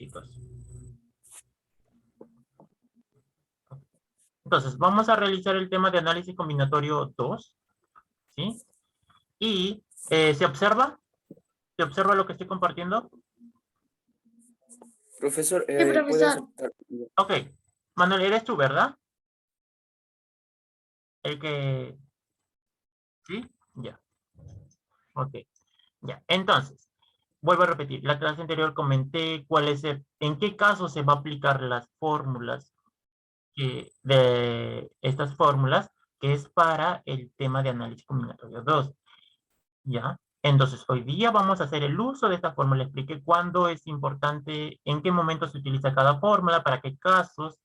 chicos. Entonces, vamos a realizar el tema de análisis combinatorio 2, ¿sí? Y, ¿se observa? ¿Se observa lo que estoy compartiendo? Profesor, Sí, ¿puede profesor. aceptar? Ok. Manuel, eres tú, ¿verdad? El que... ¿Sí? Ya. Ok. Ya. Entonces, vuelvo a repetir. La clase anterior comenté en qué caso se va a aplicar las fórmulas de estas fórmulas, que es para el tema de análisis combinatorio 2. ¿Ya? Entonces, hoy día vamos a hacer el uso de esta fórmula. Expliqué cuándo es importante, en qué momento se utiliza cada fórmula, para qué casos,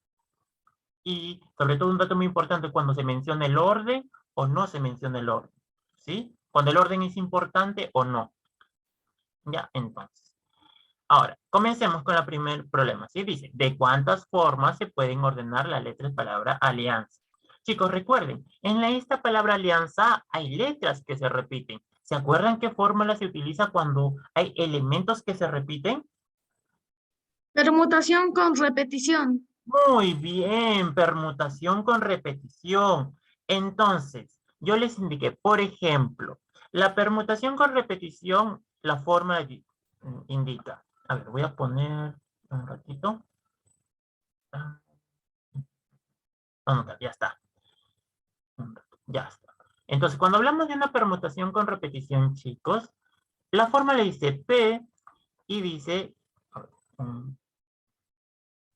y sobre todo un dato muy importante, cuando se menciona el orden o no se menciona el orden, ¿sí? Cuando el orden es importante o no. Ya, entonces. Ahora, comencemos con el primer problema, ¿sí? Dice, ¿de cuántas formas se pueden ordenar las letras de palabra alianza? Chicos, recuerden, en esta palabra alianza hay letras que se repiten. ¿Se acuerdan qué fórmula se utiliza cuando hay elementos que se repiten? Permutación con repetición. Muy bien, permutación con repetición. Entonces, yo les indiqué, por ejemplo, la permutación con repetición, la fórmula indica. A ver, voy a poner un ratito. Anotar, ya está. Ya está. Entonces, cuando hablamos de una permutación con repetición, chicos, la fórmula dice P y dice... a ver,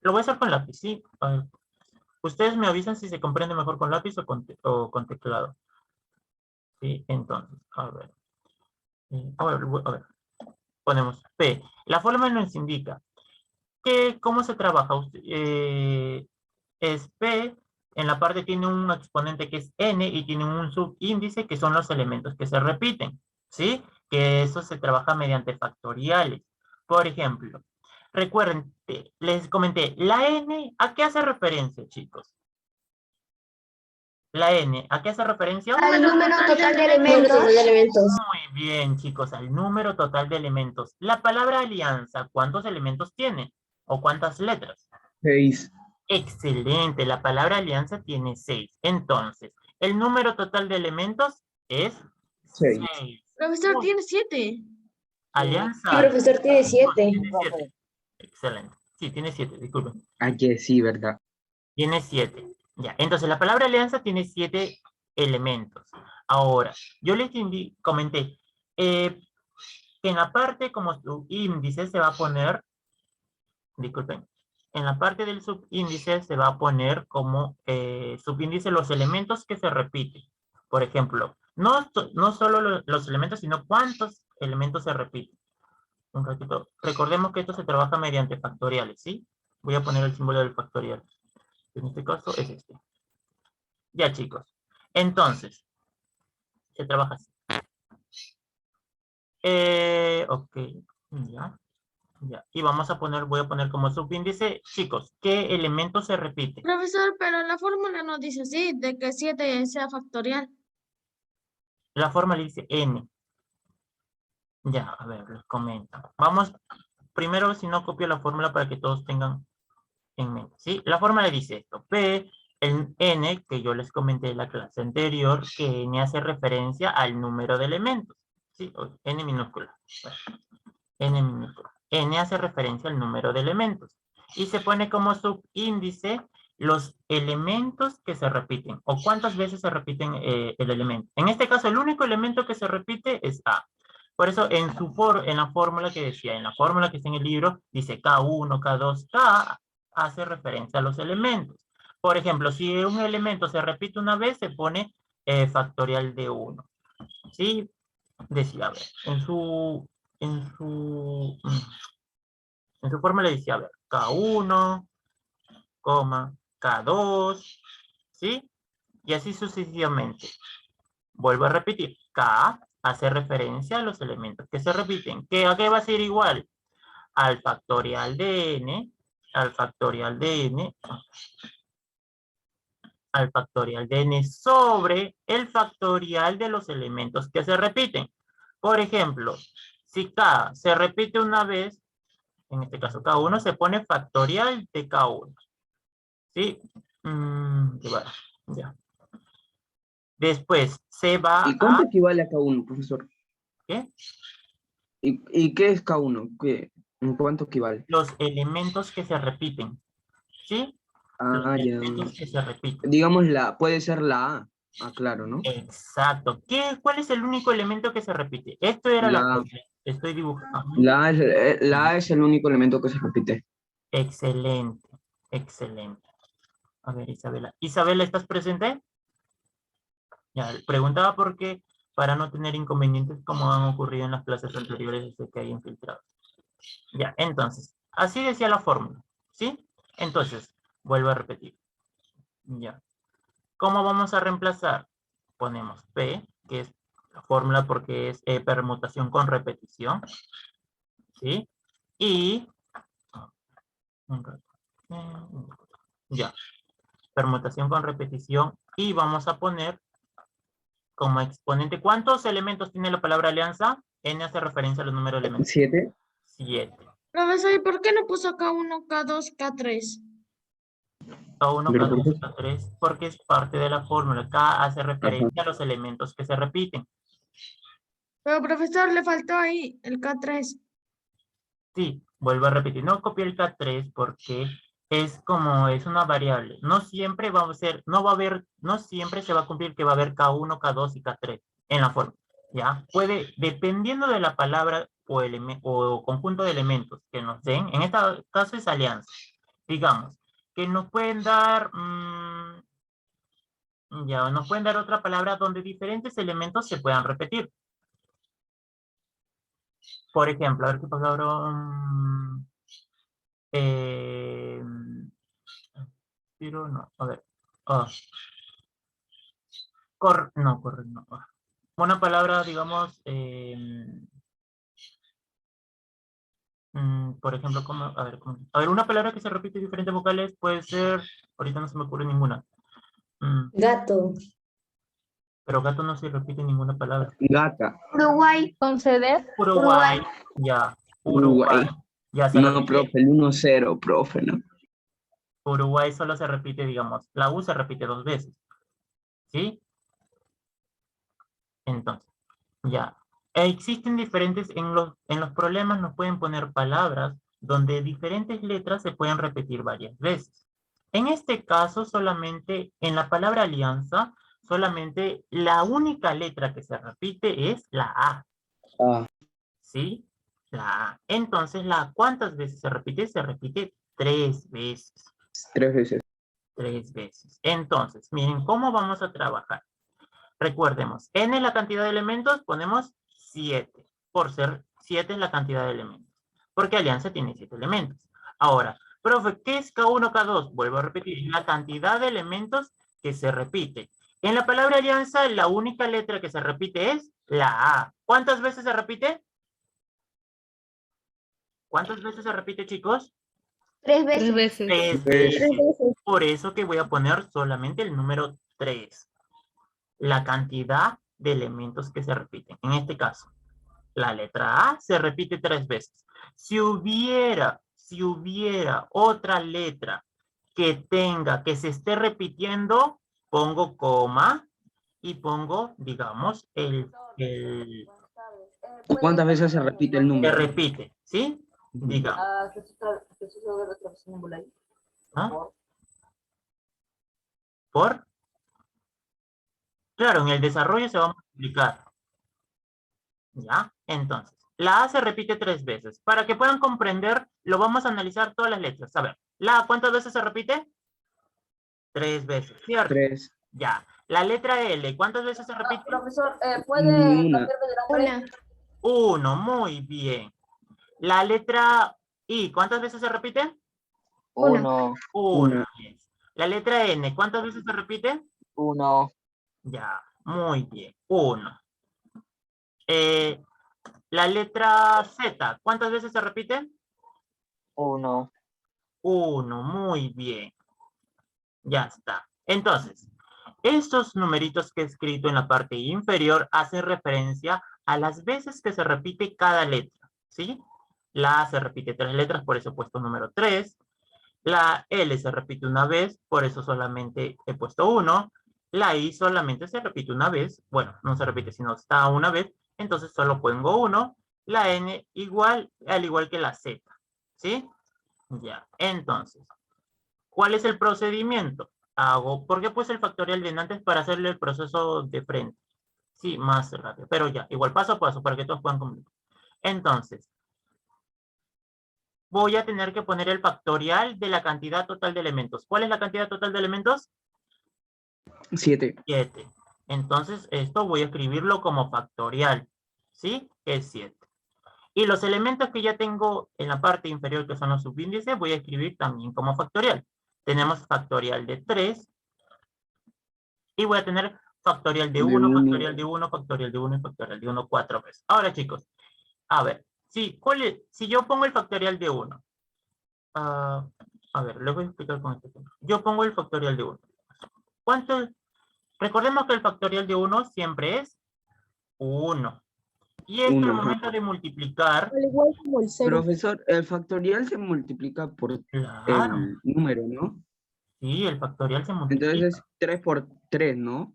lo voy a hacer con lápiz, ¿sí? A ver, ustedes me avisan si se comprende mejor con lápiz o con teclado. Sí, entonces, a ver. A ver. Ponemos P. La fórmula nos indica que cómo se trabaja. Es P, en la parte tiene un exponente que es N y tiene un subíndice que son los elementos que se repiten. ¿Sí? Que eso se trabaja mediante factoriales. Por ejemplo, recuerden, les comenté, la N, ¿a qué hace referencia, chicos? La N, ¿a qué hace referencia? Al número total de elementos. Muy bien, chicos, al número total de elementos. La palabra alianza, ¿cuántos elementos tiene? ¿O cuántas letras? 6. Excelente, la palabra alianza tiene 6. Entonces, el número total de elementos es 6. 6. Profesor, tiene 7. Alianza. Sí, profesor, tiene 7. Tiene 7. Excelente. Sí, tiene 7, disculpen. Ah, que sí, ¿verdad? Tiene 7. Ya, entonces la palabra alianza tiene 7 elementos. Ahora, yo les comenté que en la parte como subíndice se va a poner, disculpen, en la parte del subíndice se va a poner como subíndice los elementos que se repiten. Por ejemplo, no solo los elementos, sino cuántos elementos se repiten. Un ratito. Recordemos que esto se trabaja mediante factoriales, ¿sí? Voy a poner el símbolo del factorial. En este caso es este. Ya, chicos. Entonces, se trabaja así. Ok, ya. Ya. Y voy a poner como subíndice, chicos, ¿qué elementos se repiten? Profesor, pero la fórmula no dice así, de que 7 sea factorial. La fórmula dice n. Ya, a ver, les comento. Vamos, primero, si no copio la fórmula para que todos tengan en mente, ¿sí? La fórmula dice esto, P, el n, que yo les comenté en la clase anterior, que n hace referencia al número de elementos, ¿sí? N minúscula. Bueno, n minúscula. N hace referencia al número de elementos. Y se pone como subíndice los elementos que se repiten, o cuántas veces se repiten el elemento. En este caso, el único elemento que se repite es A. Por eso, en la fórmula que decía, en la fórmula que está en el libro, dice K1, K2, K hace referencia a los elementos. Por ejemplo, si un elemento se repite una vez, se pone factorial de 1. ¿Sí? Decía, a ver, en su fórmula decía, a ver, K1, K2, ¿sí? Y así sucesivamente. Vuelvo a repetir, K hace referencia a los elementos que se repiten. ¿A qué va a ser igual? Al factorial de n, al factorial de n, al factorial de n sobre el factorial de los elementos que se repiten. Por ejemplo, si K se repite una vez, En este caso, K1 se pone factorial de K1. ¿Sí? Bueno, ya. Después se va ¿Y cuánto a... equivale a K1, profesor? ¿Qué? ¿Y qué es K1? ¿En cuánto equivale? Los elementos que se repiten. ¿Sí? Los Ah, ya. elementos que se repiten. Digamos, puede ser la A. Ah, claro, ¿no? Exacto. ¿Cuál es el único elemento que se repite? Esto era la La, fórmula. Estoy dibujando. la A es el único elemento que se repite. Excelente. Excelente. A ver, Isabela. Isabela, ¿estás presente? Ya, preguntaba por qué, para no tener inconvenientes como han ocurrido en las clases anteriores desde que hay infiltrados. Ya, entonces, así decía la fórmula, ¿sí? Entonces, vuelvo a repetir. Ya. ¿Cómo vamos a reemplazar? Ponemos P, que es la fórmula porque es permutación con repetición, ¿sí? Y... Ya. Permutación con repetición. Y vamos a poner como exponente. ¿Cuántos elementos tiene la palabra alianza? N hace referencia a los números de elementos. 7. 7. Profesor, ¿y por qué no puso K1, K2, K3? K1, Pero, K2, K3, porque es parte de la fórmula. K hace referencia a los elementos que se repiten. Pero profesor, le faltó ahí el K3. Sí, vuelvo a repetir. No copié el K3 porque es como, es una variable. No siempre va a ser, no va a haber, no siempre se va a cumplir que va a haber K1, K2 y K3 en la fórmula. ¿Ya? Puede, dependiendo de la palabra o conjunto de elementos que nos den, en este caso es alianza. Digamos, que nos pueden dar, ya, nos pueden dar otra palabra donde diferentes elementos se puedan repetir. Por ejemplo, a ver qué palabra... pero no, a ver. Ah, no, correr no. Una palabra, digamos, por ejemplo, como, a ver, una palabra que se repite en diferentes vocales puede ser, ahorita no se me ocurre ninguna. Gato. Pero gato no se repite ninguna palabra. Gata. Uruguay. Conceder. Uruguay, ya, Uruguay, Uruguay. ya se No, repite. profe, el 1-0, profe, ¿no? Uruguay solo se repite, digamos, la U se repite 2 veces, ¿sí? Entonces, ya. Existen diferentes, en los problemas nos pueden poner palabras donde diferentes letras se pueden repetir varias veces. En este caso, solamente en la palabra alianza, solamente la única letra que se repite es la A. Ah, ¿Sí? La A. Entonces, ¿cuántas veces se repite? Se repite 3 veces. 3 veces. 3 veces. Entonces, miren, ¿cómo vamos a trabajar? Recordemos, n es la cantidad de elementos, ponemos 7, por ser 7 es la cantidad de elementos, porque alianza tiene 7 elementos. Ahora, profe, ¿qué es K1, K2? Vuelvo a repetir, la cantidad de elementos que se repite. En la palabra alianza, la única letra que se repite es la A. ¿Cuántas veces se repite? ¿Cuántas veces se repite, chicos? 3 3 veces. veces. 3 veces. Por eso que voy a poner solamente el número 3. La cantidad de elementos que se repiten. En este caso, la letra A se repite 3 veces. Si hubiera otra letra que se esté repitiendo, pongo coma y pongo, digamos, ¿Y cuántas veces se repite el se número? repite, ¿sí? Digamos. ¿Ah? ¿Por? Claro, en el desarrollo se va a multiplicar. ¿Ya? Entonces, la A se repite 3 veces. Para que puedan comprender, lo vamos a analizar todas las letras. A ver, la A, ¿cuántas veces se repite? 3 veces, ¿cierto? 3. Ya. La letra L, ¿cuántas veces se repite? Profesor, ¿puede Una. cambiarme de nombre? 1, muy bien. La letra I, ¿cuántas veces se repite? 1. 1. La letra N, ¿cuántas veces se repite? 1. Ya, muy bien, 1. La letra Z, ¿cuántas veces se repite? 1. 1, muy bien. Ya está. Entonces, estos numeritos que he escrito en la parte inferior hacen referencia a las veces que se repite cada letra, ¿sí? La A se repite 3 letras, por eso he puesto número 3. La L se repite una vez, por eso solamente he puesto 1. La I solamente se repite una vez. Bueno, no se repite, sino está una vez. Entonces solo pongo 1. La N igual, al igual que la Z. ¿Sí? Ya. Entonces, ¿cuál es el procedimiento? ¿Por qué puse el factorial de antes para hacerle el proceso de frente? Sí, más rápido. Pero ya, igual paso a paso para que todos puedan cumplir. Entonces, voy a tener que poner el factorial de la cantidad total de elementos. ¿Cuál es la cantidad total de elementos? 7. 7. Entonces, esto voy a escribirlo como factorial. ¿Sí? Es 7. Y los elementos que ya tengo en la parte inferior, que son los subíndices, voy a escribir también como factorial. Tenemos factorial de 3. Y voy a tener factorial de 1, factorial de 1, factorial de 1 y factorial de 1 4 veces. Ahora, chicos, a ver, si yo pongo el factorial de 1, a ver, les voy a explicar con este ejemplo. Yo pongo el factorial de 1. ¿Cuánto? Recordemos que el factorial de 1 siempre es 1. Y esto al momento de multiplicar... Al igual como el 0. Profesor, el factorial se multiplica por Claro. el número, ¿no? Sí, el factorial se multiplica. Entonces es 3 por 3, ¿no?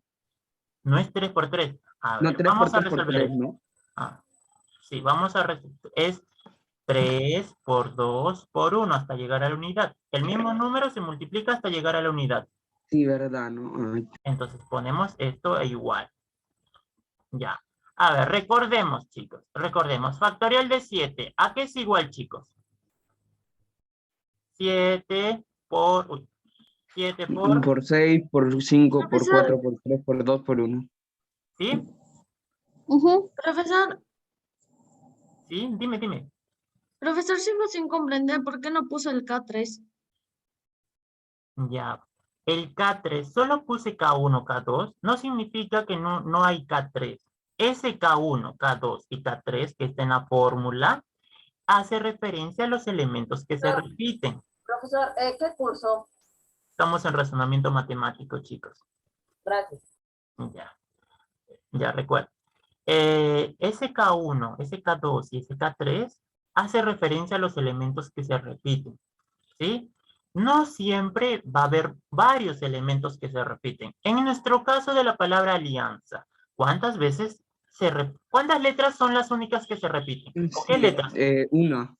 No es 3 por 3. A No, ver, 3 vamos por a 3 por resolver 3, esto. ¿no? Sí, vamos a resolver. Es 3 por 2 por 1 hasta llegar a la unidad. El mismo número se multiplica hasta llegar a la unidad. Sí, ¿verdad? ¿No? Ay. Entonces ponemos esto igual. Ya. A ver, recordemos, chicos. Recordemos. Factorial de 7. ¿A qué es igual, chicos? 7 por... Uy, 7 Por 6, por 5, por Profesor. 4, por 3, por 2, por 1. ¿Sí? Profesor, ¿Sí? Dime. profesor, sigo sin comprender por qué no puso el K3. Ya. El K3, solo puse K1, K2, no significa que no hay K3. Ese K1, K2 y K3 que está en la fórmula hace referencia a los elementos que se repiten. Profesor, ¿qué curso? Estamos en razonamiento matemático, chicos. Gracias. Ya recuerdo. Ese K1, ese K2 y ese K3 hace referencia a los elementos que se repiten. ¿Sí? No siempre va a haber varios elementos que se repiten. En nuestro caso de la palabra alianza, ¿cuántas veces cuántas letras son las únicas que se repiten? Sí, ¿Qué letras? Una.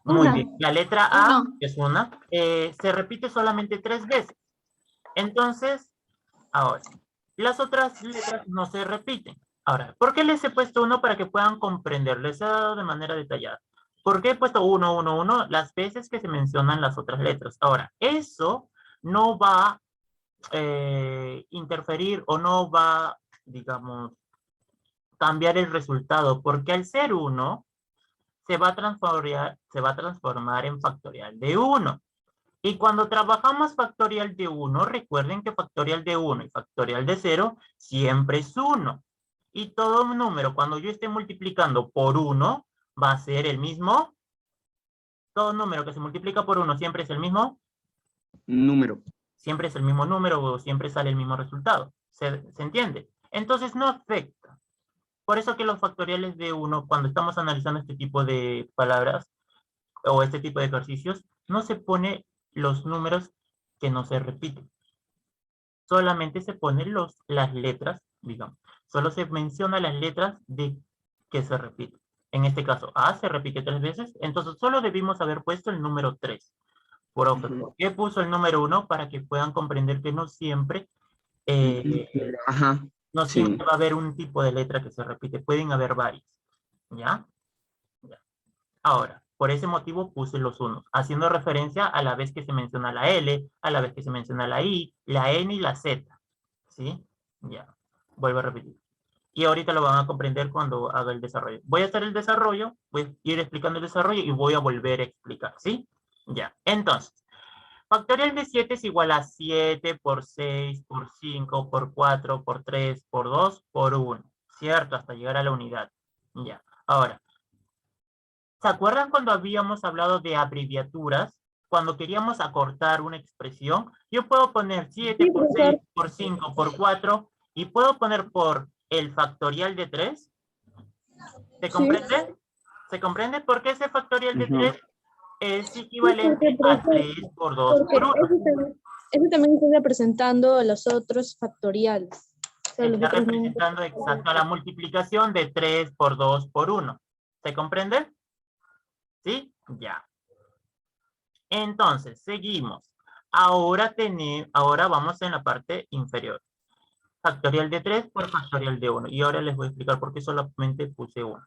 Muy bien. La letra A, Uno. que es una, se repite solamente 3 veces. Entonces, ahora, las otras letras no se repiten. Ahora, ¿por qué les he puesto 1 para que puedan comprender? Les he dado de manera detallada. ¿Por qué he puesto 1, 1, 1? Las veces que se mencionan las otras letras. Ahora, eso no va a interferir o no va, digamos, cambiar el resultado, porque al ser 1, se va a transformar en factorial de 1. Y cuando trabajamos factorial de 1, recuerden que factorial de 1 y factorial de 0 siempre es 1. Y todo número, cuando yo esté multiplicando por 1, va a ser el mismo. Todo número que se multiplica por 1 siempre es el mismo Número. Siempre es el mismo número o siempre sale el mismo resultado. ¿Se entiende? Entonces no afecta. Por eso que los factoriales de 1, cuando estamos analizando este tipo de palabras o este tipo de ejercicios, no se pone los números que no se repiten. Solamente se ponen las letras, digamos. Solo se menciona las letras de que se repiten. En este caso, A se repite 3 veces, entonces solo debimos haber puesto el número 3. ¿Por qué puso el número 1? Para que puedan comprender que no siempre, no siempre va a haber un tipo de letra que se repite. Pueden haber varios. ¿Ya? Ahora, por ese motivo puse los unos, haciendo referencia a la vez que se menciona la L, a la vez que se menciona la I, la N y la Z. ¿Sí? Ya. Vuelvo a repetir. Y ahorita lo van a comprender cuando haga el desarrollo. Voy a hacer el desarrollo, voy a ir explicando el desarrollo y voy a volver a explicar. ¿Sí? Ya. Entonces, factorial de 7 es igual a 7 por 6, por 5, por 4, por 3, por 2, por 1. ¿Cierto? Hasta llegar a la unidad. Ya. Ahora, ¿se acuerdan cuando habíamos hablado de abreviaturas? Cuando queríamos acortar una expresión, yo puedo poner 7 por 6, por 5, por 4, y puedo poner por el factorial de 3. ¿Se comprende? ¿Se comprende? Porque ese factorial de Ujú. 3 es equivalente a 3 por 2 Porque por 1. eso también está representando los otros factoriales. O sea, los Está otros números. representando exacto la multiplicación de 3 por 2 por 1. ¿Se comprende? ¿Sí? Ya. Entonces, seguimos. Ahora vamos en la parte inferior. Factorial de 3 por factorial de 1. Y ahora les voy a explicar por qué solamente puse 1.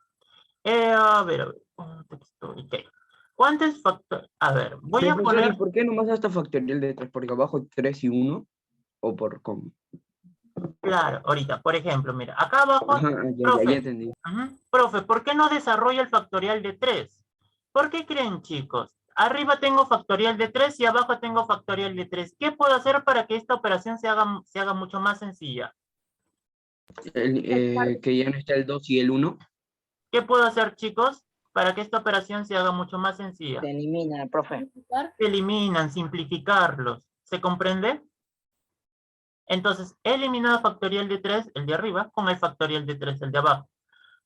A ver. Un texto. Ok. ¿Cuántos factores? A ver, voy a Profesor, ¿y poner... por qué nomás hasta factorial de 3? Porque abajo 3 y 1, o por cómo. Claro, ahorita, por ejemplo, mira, acá abajo, Ajá, ya profe, entendí. profe, ¿por qué no desarrolla el factorial de 3? ¿Por qué creen, chicos? Arriba tengo factorial de 3 y abajo tengo factorial de 3. ¿Qué puedo hacer para que esta operación se haga mucho más sencilla? Que ya no está el 2 y el 1. ¿Qué puedo hacer, chicos, para que esta operación se haga mucho más sencilla? Se elimina, profe. Se eliminan, simplificarlos. ¿Se comprende? Entonces, he eliminado factorial de 3, el de arriba, con el factorial de 3, el de abajo.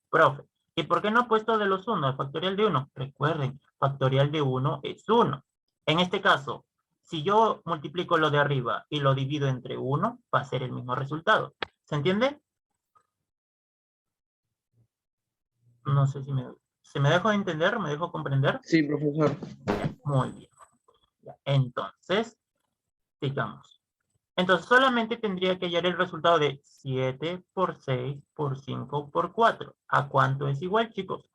Profe, ¿y por qué no ha puesto de los 1, el factorial de 1? Recuerden, factorial de 1 es 1. En este caso, si yo multiplico lo de arriba y lo divido entre 1, va a ser el mismo resultado. ¿Se entiende? No sé si ¿se me dejó de entender? ¿Me dejó comprender? Sí, profesor. Muy bien. Ya, entonces, digamos. Entonces, solamente tendría que hallar el resultado de 7 por 6 por 5 por 4. ¿A cuánto es igual, chicos?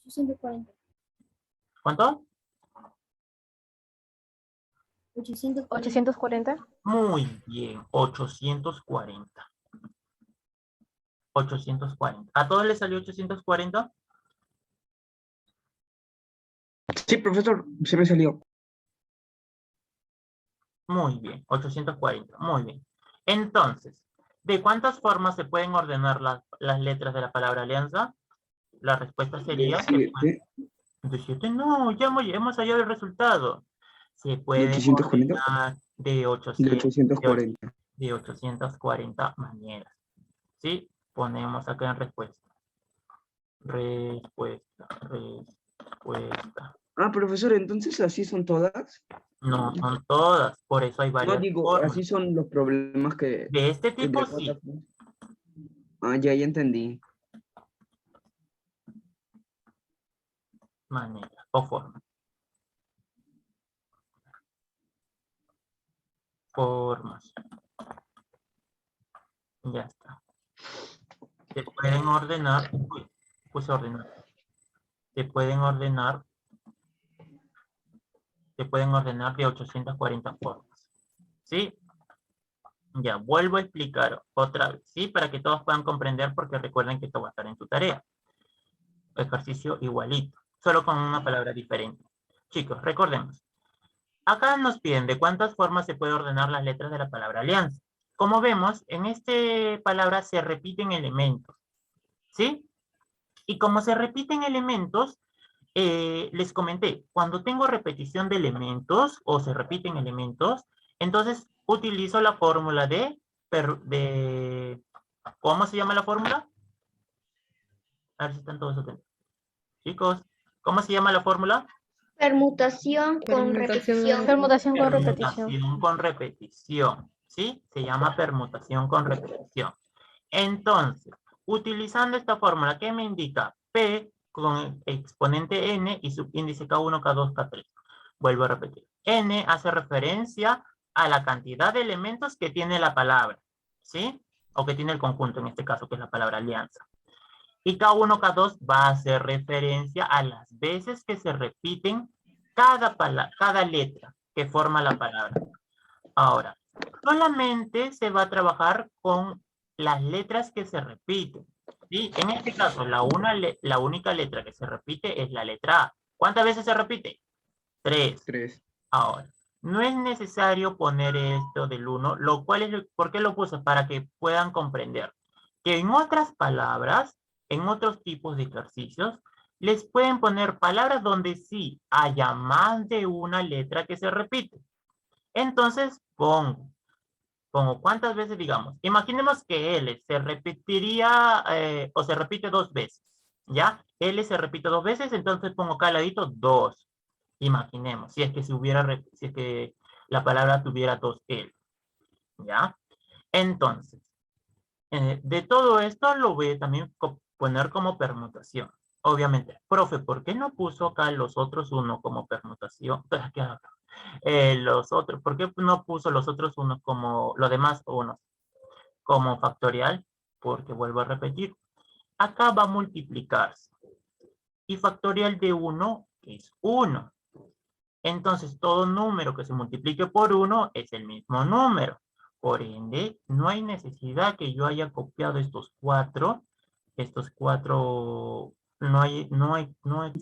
840. ¿Cuánto? 840. Muy bien, 840. 840. ¿A todos les salió 840? Sí, profesor, se me salió. Muy bien, 840. Muy bien. Entonces, ¿de cuántas formas se pueden ordenar las letras de la palabra alianza? La respuesta sería... De 7, De 7, no, ya hemos hallado el resultado. Se de puede 840, ordenar de de 800, 840. de 840 maneras. ¿Sí? Ponemos acá en respuesta. Respuesta. Ah, profesor, entonces así son todas. No son todas, por eso hay No varias digo, formas. así son los problemas que... De este tipo, de sí. Ah, ya entendí. Maneras o formas. Formas. Ya está. Se pueden ordenar. Uy, puse ordenar. Se pueden ordenar de 840 formas. ¿Sí? Ya, vuelvo a explicar otra vez, ¿sí? Para que todos puedan comprender, porque recuerden que esto va a estar en tu tarea. Ejercicio igualito, solo con una palabra diferente. Chicos, recordemos. Acá nos piden de cuántas formas se puede ordenar las letras de la palabra alianza. Como vemos, en esta palabra se repiten elementos, ¿sí? Y como se repiten elementos, les comenté, cuando tengo repetición de elementos o se repiten elementos, entonces utilizo la fórmula ¿cómo se llama la fórmula? A ver si están todos atentos. Chicos, ¿cómo se llama la fórmula? Permutación con repetición. Permutación con repetición. Permutación con repetición, ¿sí? Se llama permutación con repetición. Entonces, utilizando esta fórmula, ¿qué me indica? P con exponente n y subíndice K1, K2, K3. Vuelvo a repetir. N hace referencia a la cantidad de elementos que tiene la palabra, ¿sí? O que tiene el conjunto, en este caso, que es la palabra alianza. Y K1, K2 va a hacer referencia a las veces que se repiten cada letra que forma la palabra. Ahora, solamente se va a trabajar con las letras que se repiten. ¿Sí? En este caso, la única letra que se repite es la letra A. ¿Cuántas veces se repite? 3. 3. Ahora, no es necesario poner esto del 1, lo cual es, ¿por qué lo puse? Para que puedan comprender que en otras palabras, en otros tipos de ejercicios, les pueden poner palabras donde sí haya más de una letra que se repite. Entonces, pongo cuántas veces, digamos, imaginemos que L se repetiría o se repite 2 veces, ¿Ya? L se repite 2 veces, entonces pongo acá al ladito 2. Imaginemos, si es que si es que la palabra tuviera 2 L. ¿Ya? Entonces, de todo esto lo voy a también poner como permutación. Obviamente, profe, ¿por qué no puso acá los otros 1 como permutación? Los otros, ¿por qué no puso los otros 1 como, los demás 1 como factorial? Porque vuelvo a repetir, acá va a multiplicarse. Y factorial de 1 es 1. Entonces, todo número que se multiplique por 1 es el mismo número. Por ende, no hay necesidad que yo haya copiado estos 4. Estos 4,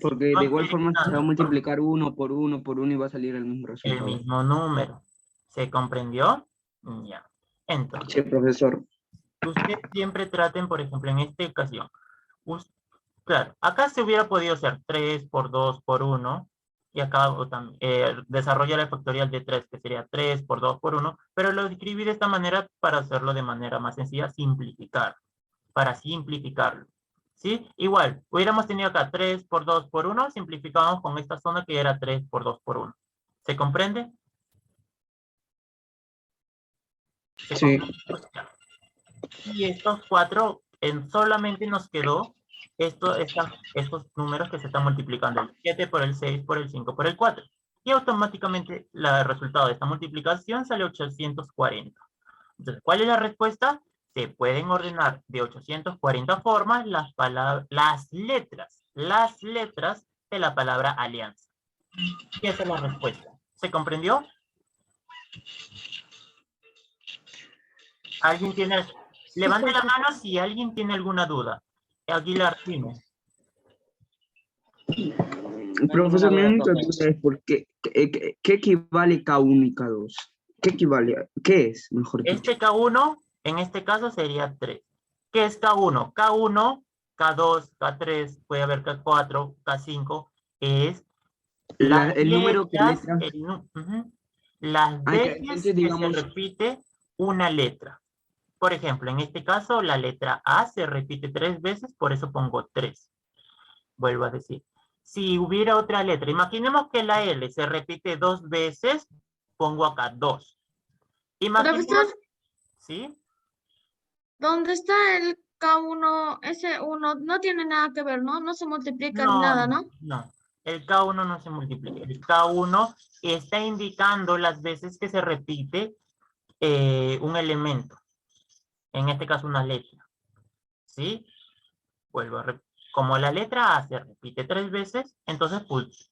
Porque de igual forma se va a nada, multiplicar 1 por 1 por 1 y va a salir el mismo el resultado. mismo número. ¿Se comprendió? Ya. Entonces, Sí, profesor. ustedes siempre traten, por ejemplo, en esta ocasión. Claro, acá se hubiera podido hacer 3 por 2 por 1. Y acá desarrolla la factorial de 3, que sería 3 por 2 por 1. Pero lo escribí de esta manera para hacerlo de manera más sencilla, simplificar. Para simplificarlo. ¿Sí? Igual, hubiéramos tenido acá 3 por 2 por 1. Simplificábamos con esta zona que era 3 por 2 por 1. ¿Se comprende? Sí. Y estos 4, solamente nos quedó estos números que se están multiplicando. El 7 por el 6 por el 5 por el 4. Y automáticamente el resultado de esta multiplicación sale 840. Entonces, ¿cuál es la respuesta? Se pueden ordenar de 840 formas las letras de la palabra alianza. Y esa es la respuesta. ¿Se comprendió? ¿Alguien tiene? Levante la mano si alguien tiene alguna duda. Aguilar, dime. Profesor, mi ninguna duda, única profe. duda es por qué equivale K1 y K2. ¿Qué equivale? ¿Qué es, mejor dicho? Este K1, en este caso, sería 3. ¿Qué es K1? K1, K2, K3, puede haber K4, K5, es las El número de letras, letras. las Ya, veces entonces, que se digamos, repite una letra. Por ejemplo, en este caso, la letra A se repite 3 veces, por eso pongo 3. Vuelvo a decir. Si hubiera otra letra, imaginemos que la L se repite 2 veces, pongo acá 2. Imaginemos, Profesor, ¿sí? ¿dónde está el K1? Ese 1 no tiene nada que ver, ¿no? No se multiplica ni No, nada, no, ¿no? no. El K1 no se multiplica. El K1 está indicando las veces que se repite un elemento. En este caso, una letra. ¿Sí? Vuelvo a como la letra A se repite 3 veces, entonces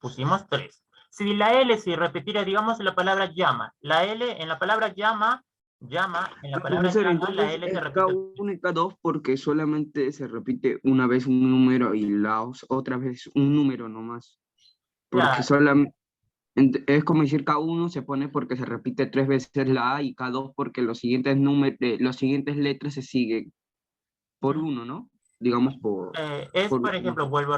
pusimos 3. Si la L se repetiera, digamos, en la palabra llama, la L en la palabra llama, en la palabra profesor, llama, la entonces L se es repite. K1 y K2 porque solamente se repite una vez un número y la otra vez un número nomás. Porque Claro, solamente es como decir K1 se pone porque se repite 3 veces la A y K2 porque los siguientes los siguientes letras se siguen por uno, ¿no? Digamos es, por por uno. ejemplo, vuelvo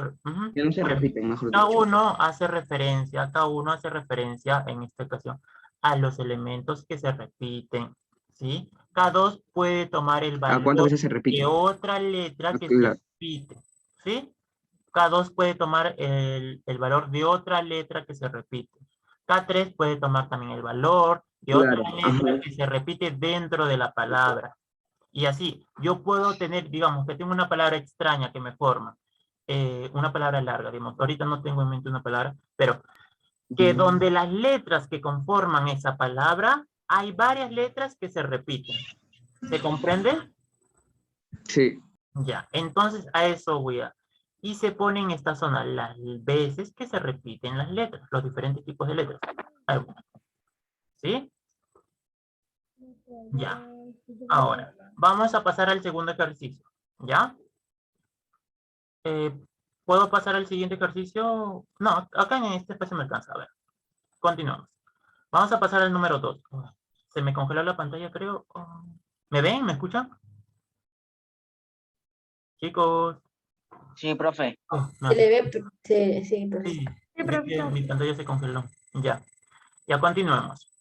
Que no se repiten, mejor dicho. K1 hace referencia en esta ocasión a los elementos que se repiten, ¿sí? K2 puede tomar el ¿A cuántas valor veces se de repiten? otra letra que se Claro. repite, ¿sí? K2 puede tomar el valor de otra letra que se repite. K3 puede tomar también el valor de otra Claro. letra Ajá. que se repite dentro de la palabra. Y así, yo puedo tener, digamos, que tengo una palabra extraña que me forma, una palabra larga, digamos, ahorita no tengo en mente una palabra, pero que donde las letras que conforman esa palabra, hay varias letras que se repiten. ¿Se comprende? Sí. Ya, entonces a eso voy a... Y se pone en esta zona las veces que se repiten las letras, los diferentes tipos de letras. ¿Sí? Ya. Ahora, vamos a pasar al segundo ejercicio. ¿Ya? ¿Puedo pasar al siguiente ejercicio? No, acá en este espacio me alcanza. A ver, continuamos. Vamos a pasar al número 2. Se me congeló la pantalla, creo. ¿Me ven? ¿Me escuchan? Chicos. Sí, profe. Se le ve, sí, profe. Sí, Sí, vi que profesor. mi pantalla se congeló. Ya. Ya continuemos.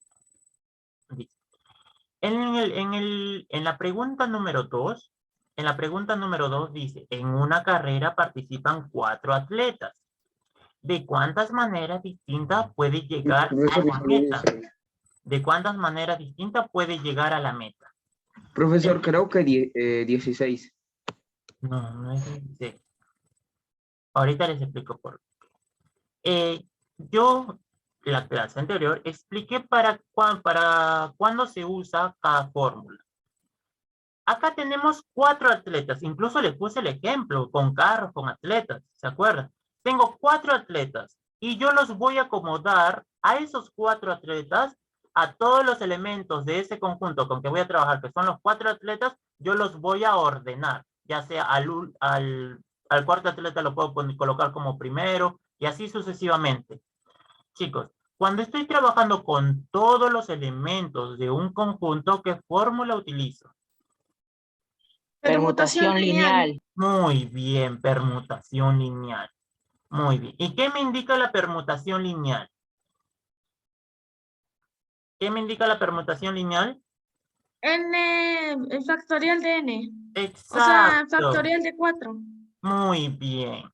En la pregunta número 2, En la pregunta número 2 dice, en una carrera participan 4 atletas. ¿De cuántas maneras distintas puede llegar a la meta? ¿De cuántas maneras distintas puede llegar a la meta? Profesor, creo que 16. No, no es 16. Ahorita les explico por qué. Yo, la clase anterior, expliqué para cuándo se usa cada fórmula. Acá tenemos 4 atletas, incluso les puse el ejemplo con carros, con atletas, ¿se acuerdan? Tengo 4 atletas y yo los voy a acomodar a esos 4 atletas, a todos los elementos de ese conjunto con que voy a trabajar, que son los 4 atletas, yo los voy a ordenar, ya sea al cuarto atleta lo puedo colocar como primero y así sucesivamente. Chicos, cuando estoy trabajando con todos los elementos de un conjunto, ¿qué fórmula utilizo? Permutación lineal. Muy bien, permutación lineal. Muy bien. ¿Y qué me indica la permutación lineal? ¿Qué me indica la permutación lineal? N, el factorial de N. Exacto. O sea, el factorial de 4. Muy bien.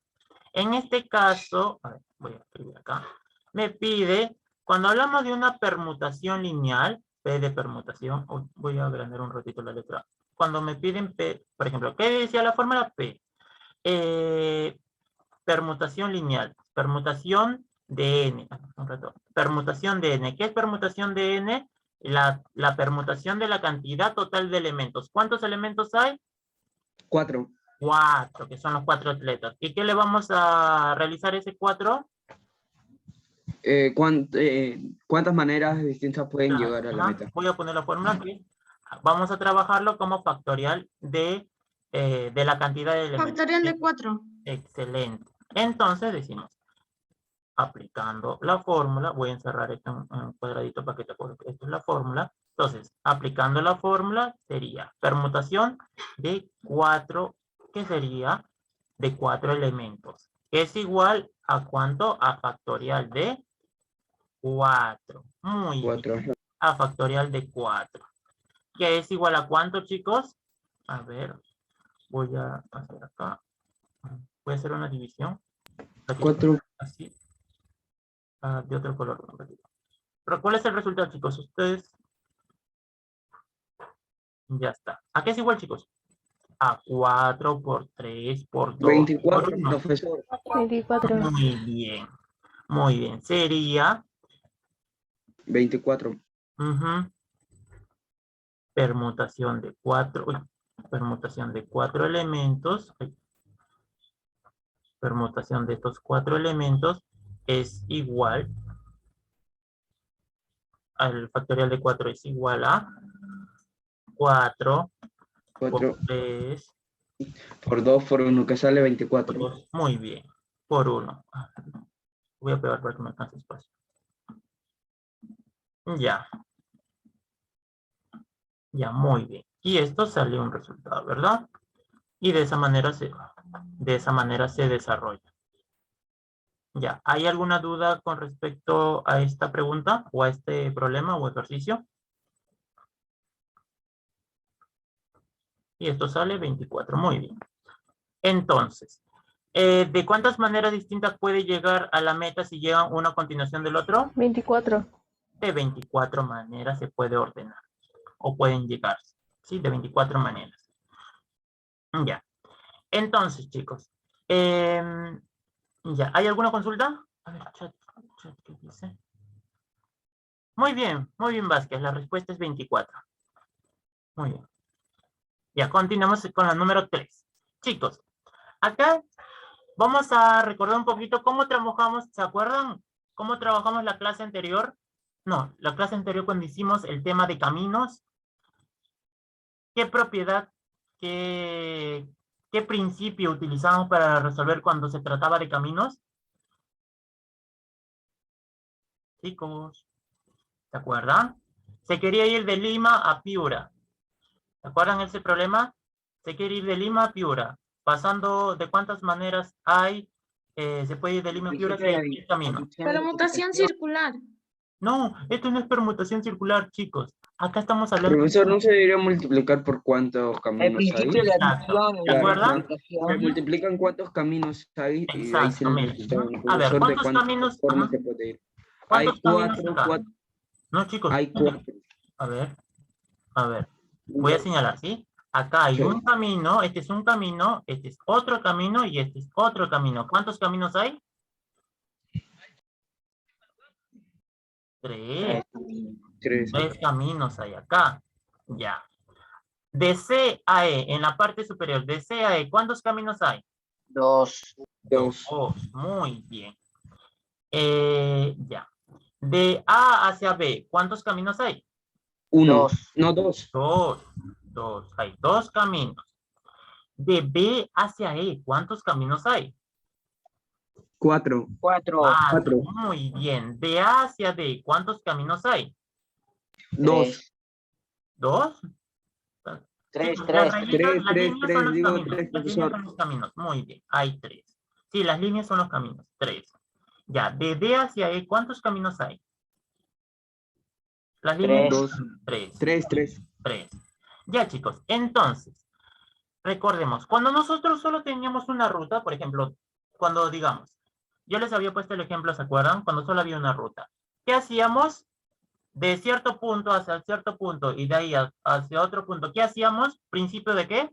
En este caso, a ver, voy a escribir acá. Me pide, cuando hablamos de una permutación lineal, P de permutación, voy a agrandar un ratito la letra. Cuando me piden P, por ejemplo, ¿qué decía la fórmula P? Permutación lineal, permutación de N. Un rato. Permutación de N. ¿Qué es permutación de N? La permutación de la cantidad total de elementos. ¿Cuántos elementos hay? 4. 4, que son los 4 atletas. ¿Y qué le vamos a realizar ese 4? ¿Cuántas maneras distintas pueden Claro, llegar a la meta? voy a poner la fórmula aquí. Vamos a trabajarlo como factorial de la cantidad de elementos. Factorial de 4. Excelente. Entonces decimos, aplicando la fórmula, voy a encerrar esto en un cuadradito para que te acuerdes que esto es la fórmula. Entonces, aplicando la fórmula sería permutación de 4, que sería de 4 elementos. Es igual a ¿cuánto? A factorial de 4. Muy 4. bien. A factorial de 4. ¿Que es igual a cuánto, chicos? A ver, voy a hacer acá. Voy a hacer una división. 4. Así. De otro color. Pero ¿cuál es el resultado, chicos? Ustedes. Ya está. ¿A qué es igual, chicos? A 4 por 3 por 2 24, por 1. profesor. 24. Muy bien. Muy bien. Sería 24. Permutación de 4. Permutación de 4 elementos. Permutación de estos 4 elementos es igual al factorial de 4 es igual a 4 por 4 3 por 2 por 1, que sale 24. por 2. Muy bien. Por 1. Voy a pegar para que me alcance espacio. Ya. Ya, muy bien. Y esto salió un resultado, ¿verdad? Y de esa manera se desarrolla. Ya, ¿hay alguna duda con respecto a esta pregunta o a este problema o ejercicio? Y esto sale 24, muy bien. Entonces, ¿de cuántas maneras distintas puede llegar a la meta si llegan uno a continuación del otro? 24. De 24 maneras se puede ordenar o pueden llegar, ¿sí? De 24 maneras. Ya. Entonces, chicos, ya, ¿hay alguna consulta? A ver, chat, ¿qué dice? Muy bien, Vázquez, la respuesta es 24. Muy bien. Ya, continuamos con la número 3. Chicos, acá vamos a recordar un poquito cómo trabajamos, ¿se acuerdan? ¿Cómo trabajamos la clase anterior? No, la clase anterior cuando hicimos el tema de caminos. ¿Qué propiedad, qué principio utilizamos para resolver cuando se trataba de caminos? Chicos, ¿se acuerdan? Se quería ir de Lima a Piura. ¿Se acuerdan ese problema? Se quiere ir de Lima a Piura. Pasando, ¿de cuántas maneras hay? Se puede ir de Lima a Piura si hay 10 caminos. Permutación circular. No, esto no es permutación circular, chicos. Acá estamos hablando. Profesor, ¿no se debería multiplicar por cuántos El caminos hay? principio de la Exacto. adición y ¿Se la acuerdan? Se multiplicación. multiplican cuántos caminos hay y ahí se Exacto, le miren. pregunta al A ver, profesor de ¿cuántos cuántas caminos? formas Ajá. se puede ir. ¿Cuántos Hay caminos cuatro, acá? No, chicos. hay miren. 4. A ver. A ver. Voy a señalar, ¿sí? Acá hay Sí. un camino, este es un camino, este es otro camino y este es otro camino. ¿Cuántos caminos hay? 3. 3. 3 caminos hay acá. Ya. De C a E, en la parte superior, de C a E, ¿cuántos caminos hay? 2. 2. Muy bien. Ya. De A hacia B, ¿cuántos caminos hay? 1. Dos. No, 2. 2. Hay 2 caminos. De B hacia E, ¿cuántos caminos hay? 4. 4. 4. Muy bien. De A hacia D, ¿cuántos caminos hay? 2. 2. 3. Chicos, las 3. rayitas, las líneas son los Digo caminos. 3, Las líneas profesor. son los caminos. Muy bien. Hay 3. Sí, las líneas son los caminos. 3. Ya, de D hacia E, ¿cuántos caminos hay? Las líneas 3. son 3. 3. 3. Ya, chicos. Entonces, recordemos, cuando nosotros solo teníamos una ruta, por ejemplo, cuando digamos, yo les había puesto el ejemplo, ¿se acuerdan? Cuando solo había una ruta. ¿Qué hacíamos? De cierto punto hacia cierto punto y de ahí hacia otro punto. ¿Qué hacíamos? ¿Principio de qué?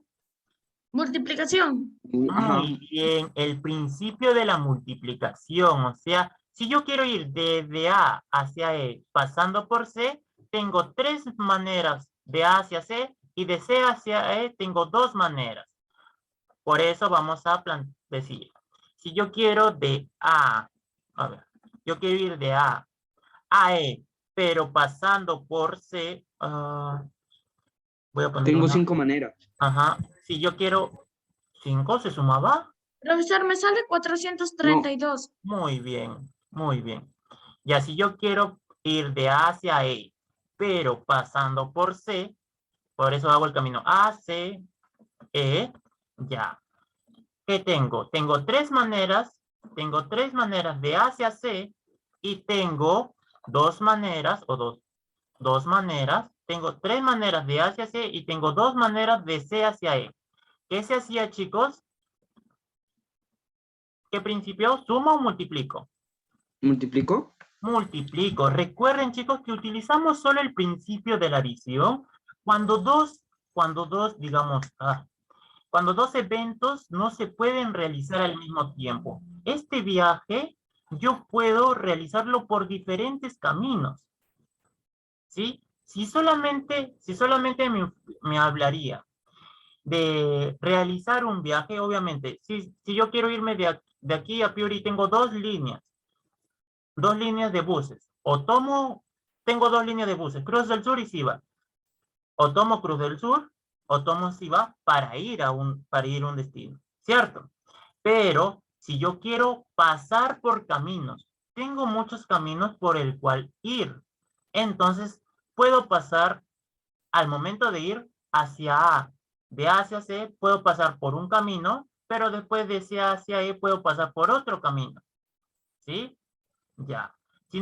Multiplicación. Ajá. Muy bien, el principio de la multiplicación. O sea, si yo quiero ir de A hacia E pasando por C, tengo 3 maneras de A hacia C y de C hacia E tengo 2 maneras. Por eso vamos a decir, si yo quiero yo quiero ir de A a E, pero pasando por C, voy a poner Tengo una. 5 maneras. Ajá, si yo quiero 5, ¿se sumaba? Profesor, me sale 432. Muy bien, muy bien. Ya si yo quiero ir de A hacia E, pero pasando por C, por eso hago el camino A, C, E, ya. ¿Qué tengo? Tengo 3 maneras de A hacia C y tengo 2 maneras, dos maneras, tengo 3 maneras de A hacia C y tengo 2 maneras de C hacia E. ¿Qué se hacía, chicos? ¿Qué principio? ¿Sumo o multiplico? ¿Multiplico? Multiplico. Recuerden, chicos, que utilizamos solo el principio de la adición cuando dos, digamos, cuando 2 eventos no se pueden realizar al mismo tiempo. Este viaje yo puedo realizarlo por diferentes caminos. ¿Sí? Si solamente me hablaría de realizar un viaje, obviamente, si yo quiero irme de aquí a Piuri, tengo 2 líneas de buses. Tengo 2 líneas de buses, Cruz del Sur y Siva. O tomo Cruz del Sur, o tomo Siva para ir a un destino, ¿cierto? Pero si yo quiero pasar por caminos, tengo muchos caminos por el cual ir. Entonces, puedo pasar al momento de ir hacia A. De A hacia C, puedo pasar por un camino, pero después de C hacia E, puedo pasar por otro camino. ¿Sí? Ya. Si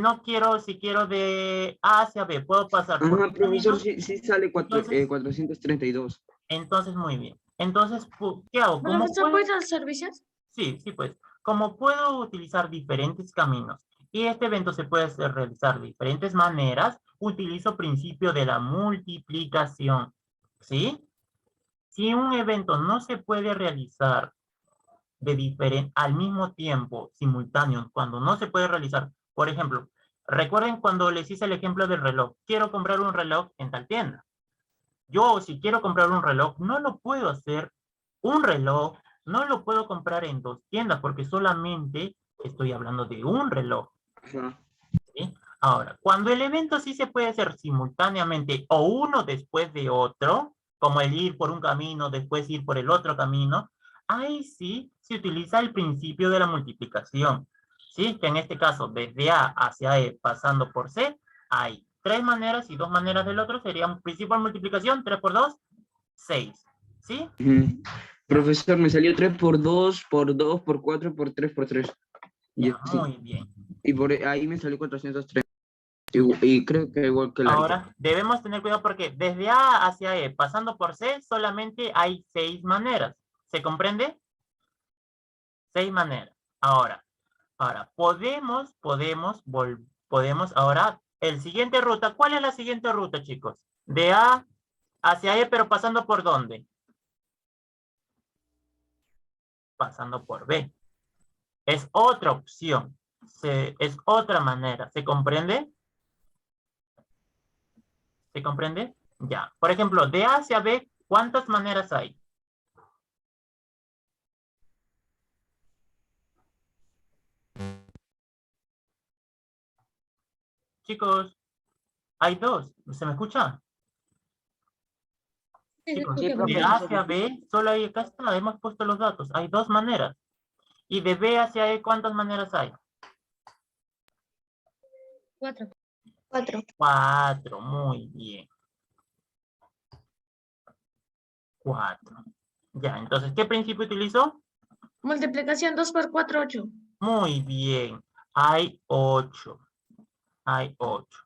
quiero de A hacia B, puedo pasar por Ajá, un profesor, camino. sí sale Entonces, 432. entonces, muy bien. Entonces, ¿qué hago? Profesor, ¿puede dar servicios? Sí, pues. Como puedo utilizar diferentes caminos y este evento se puede realizar de diferentes maneras, utilizo principio de la multiplicación. ¿Sí? Si un evento no se puede realizar al mismo tiempo, simultáneo, cuando no se puede realizar, por ejemplo, recuerden cuando les hice el ejemplo del reloj, quiero comprar un reloj en tal tienda. Yo, si quiero comprar un reloj, no lo puedo hacer un reloj, no lo puedo comprar en 2 tiendas porque solamente estoy hablando de un reloj. Ajá. ¿Sí? Ahora, cuando el evento sí se puede hacer simultáneamente o uno después de otro, como el ir por un camino, después ir por el otro camino, ahí sí se utiliza el principio de la multiplicación. ¿Sí? Que en este caso, desde A hacia E pasando por C, hay 3 maneras y 2 maneras del otro serían principio de multiplicación, 3 por 2, 6. ¿Sí? Ujú. Profesor, me salió 3 por 2, por 2, por 4, por 3, por 3. Ya, Sí. muy bien. Y por ahí me salió 430. Y creo que igual que la Y. Ahora, debemos tener cuidado porque desde A hacia E, pasando por C, solamente hay 6 maneras. ¿Se comprende? 6 maneras. Ahora, podemos ahora, el siguiente ruta. ¿Cuál es la siguiente ruta, chicos? De A hacia E, pero pasando por ¿dónde? Pasando por B. Es otra opción. Es otra manera. ¿Se comprende? ¿Se comprende? Ya. Por ejemplo, de A hacia B, ¿cuántas maneras hay? Chicos, hay 2. ¿Se me escucha? Sí, se Chicos, escucha, Sí, profe. de A hacia B, solo hay, acá está, hemos puesto los datos. Hay 2 maneras. Y de B hacia E, ¿cuántas maneras hay? 4. 4, muy bien. 4. Ya, entonces, ¿qué principio utilizó? Multiplicación 2 por 4, 8. Muy bien. Hay 8. Hay 8.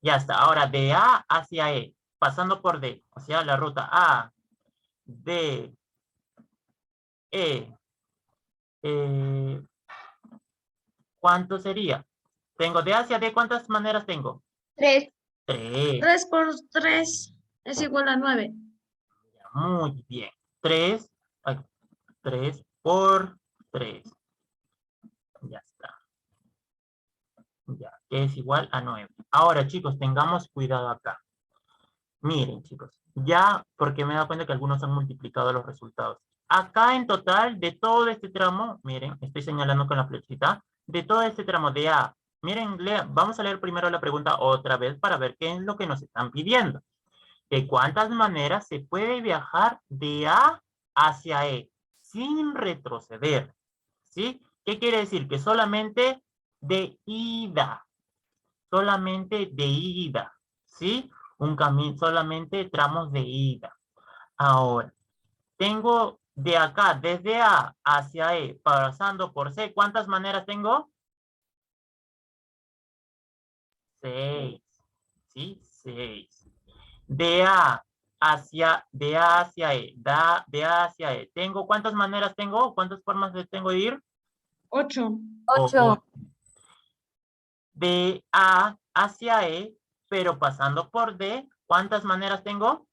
Ya está. Ahora, de A hacia E, pasando por D. O sea, la ruta A, D, E. ¿Cuánto sería? Tengo de A hacia D, ¿cuántas maneras tengo? 3. 3. 3 por 3 es igual a 9. Muy bien. 3 por 3. Ya está. Ya, que es igual a 9. Ahora, chicos, tengamos cuidado acá. Miren, chicos, ya porque me he dado cuenta que algunos han multiplicado los resultados. Acá en total, de todo este tramo, miren, estoy señalando con la flechita, de todo este tramo de A, miren, vamos a leer primero la pregunta otra vez para ver qué es lo que nos están pidiendo. ¿De cuántas maneras se puede viajar de A hacia E sin retroceder? ¿Sí? ¿Qué quiere decir? Que solamente de ida. Solamente de ida. ¿Sí? Un camino, solamente tramos de ida. Ahora, tengo de acá, desde A hacia E, pasando por C, ¿cuántas maneras tengo? 6. ¿Sí? 6. De A hacia E, de A hacia E. ¿Cuántas maneras tengo? ¿Cuántas formas tengo de ir? 8. 8. De A hacia E, pero pasando por D, ¿cuántas maneras tengo?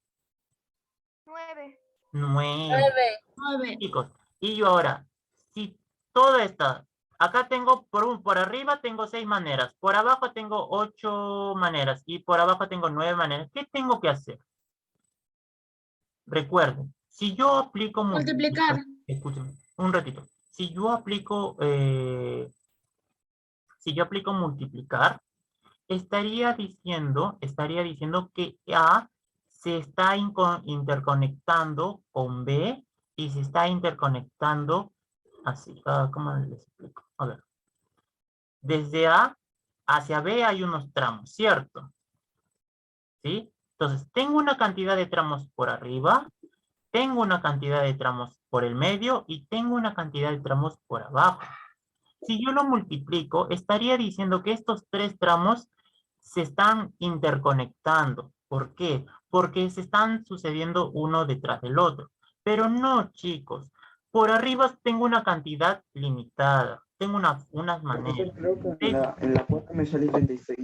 9. 9. 9. Chicos, y yo ahora, si toda esta, acá tengo por arriba tengo 6 maneras, por abajo tengo 8 maneras y por abajo tengo 9 maneras. ¿Qué tengo que hacer? Recuerden, si yo aplico Multiplicar. escúchenme, un ratito. Si yo aplico multiplicar, estaría diciendo que A se está interconectando con B y se está interconectando así. ¿Cómo les explico? A ver. Desde A hacia B hay unos tramos, ¿cierto? ¿Sí? Entonces, tengo una cantidad de tramos por arriba, tengo una cantidad de tramos por el medio y tengo una cantidad de tramos por abajo. Si yo lo multiplico, estaría diciendo que estos 3 tramos se están interconectando. ¿Por qué? Porque se están sucediendo uno detrás del otro. Pero no, chicos. Por arriba tengo una cantidad limitada. Tengo unas maneras. Creo que en la cuota me sale 36.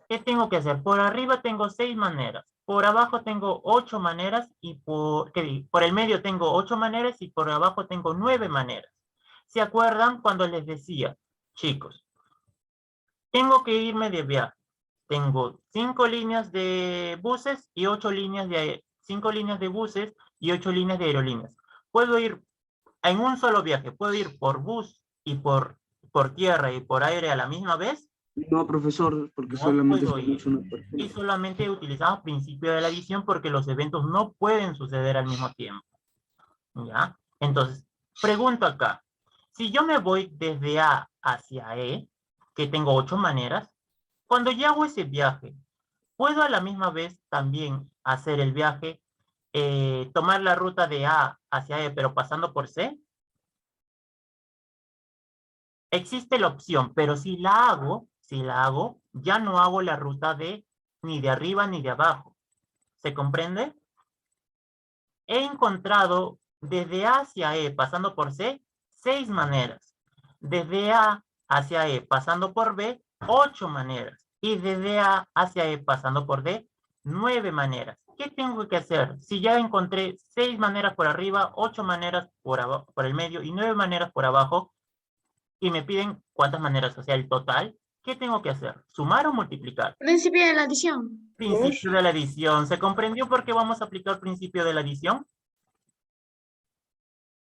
¿Qué tengo que hacer? Por arriba tengo 6 maneras. Por abajo tengo 8 maneras y por el medio tengo 8 maneras y por abajo tengo 9 maneras. ¿Se acuerdan cuando les decía, chicos, tengo que irme de viaje? Tengo 5 líneas de buses y 8 líneas de 5 líneas de buses y 8 líneas de aerolíneas. Puedo ir en un solo viaje, puedo ir por bus y por tierra y por aire a la misma vez. No, profesor, porque No solamente puedo ir. somos una persona. Y solamente utilizamos principio de la visión porque los eventos no pueden suceder al mismo tiempo. ¿Ya? Entonces, pregunto acá. Si yo me voy desde A hacia E, que tengo 8 maneras, cuando ya hago ese viaje, ¿puedo a la misma vez también hacer el viaje, tomar la ruta de A hacia E, pero pasando por C? Existe la opción, pero si la hago, si la hago, ya no hago la ruta ni de arriba ni de abajo. ¿Se comprende? He encontrado desde A hacia E pasando por C, 6 maneras. Desde A hacia E pasando por B, 8 maneras. Y desde A hacia E pasando por D, 9 maneras. ¿Qué tengo que hacer? Si ya encontré 6 maneras por arriba, 8 maneras por el medio y 9 maneras por abajo, y me piden cuántas maneras, o sea, el total, ¿qué tengo que hacer? ¿Sumar o multiplicar? Principio de la adición. Principio de la adición. ¿Se comprendió por qué vamos a aplicar el principio de la adición?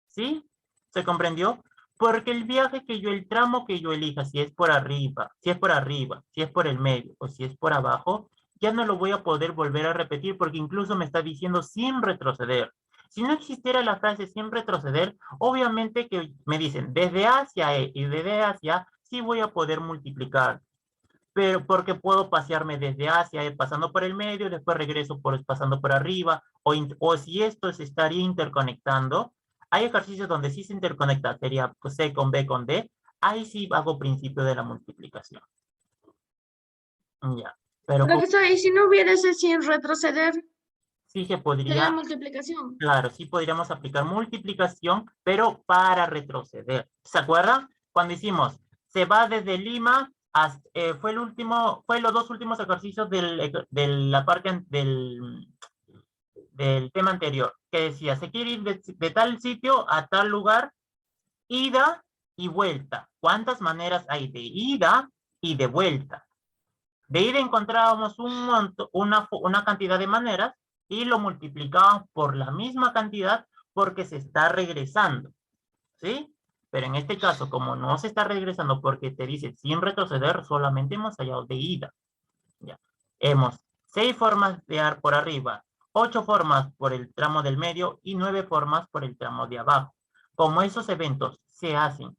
¿Sí? ¿Se comprendió? Porque el tramo que yo elija, si es por arriba, si es por el medio o si es por abajo, ya no lo voy a poder volver a repetir porque incluso me está diciendo sin retroceder. Si no existiera la frase sin retroceder, obviamente que me dicen desde A hacia E y desde A hacia A, sí voy a poder multiplicar. Pero porque puedo pasearme desde A hacia E pasando por el medio, después regreso pasando por arriba, o si esto se estaría interconectando, hay ejercicios donde sí se interconecta, sería C con B con D, ahí sí hago principio de la multiplicación. Ya, pero Profesor, ¿y si no hubiera ese sin retroceder? sí se Sería podría, multiplicación. claro, sí podríamos aplicar multiplicación, pero para retroceder. ¿Se acuerdan? Cuando hicimos, se va desde Lima, fue los 2 últimos ejercicios de la parte del tema anterior, que decía, se quiere ir de tal sitio a tal lugar, ida y vuelta. ¿Cuántas maneras hay de ida y de vuelta? De ida encontrábamos una cantidad de maneras y lo multiplicábamos por la misma cantidad porque se está regresando, ¿sí? Pero en este caso, como no se está regresando porque te dice sin retroceder, solamente hemos hallado de ida. Ya. Hemos 6 formas de dar por arriba, 8 formas por el tramo del medio y 9 formas por el tramo de abajo. Como esos eventos se hacen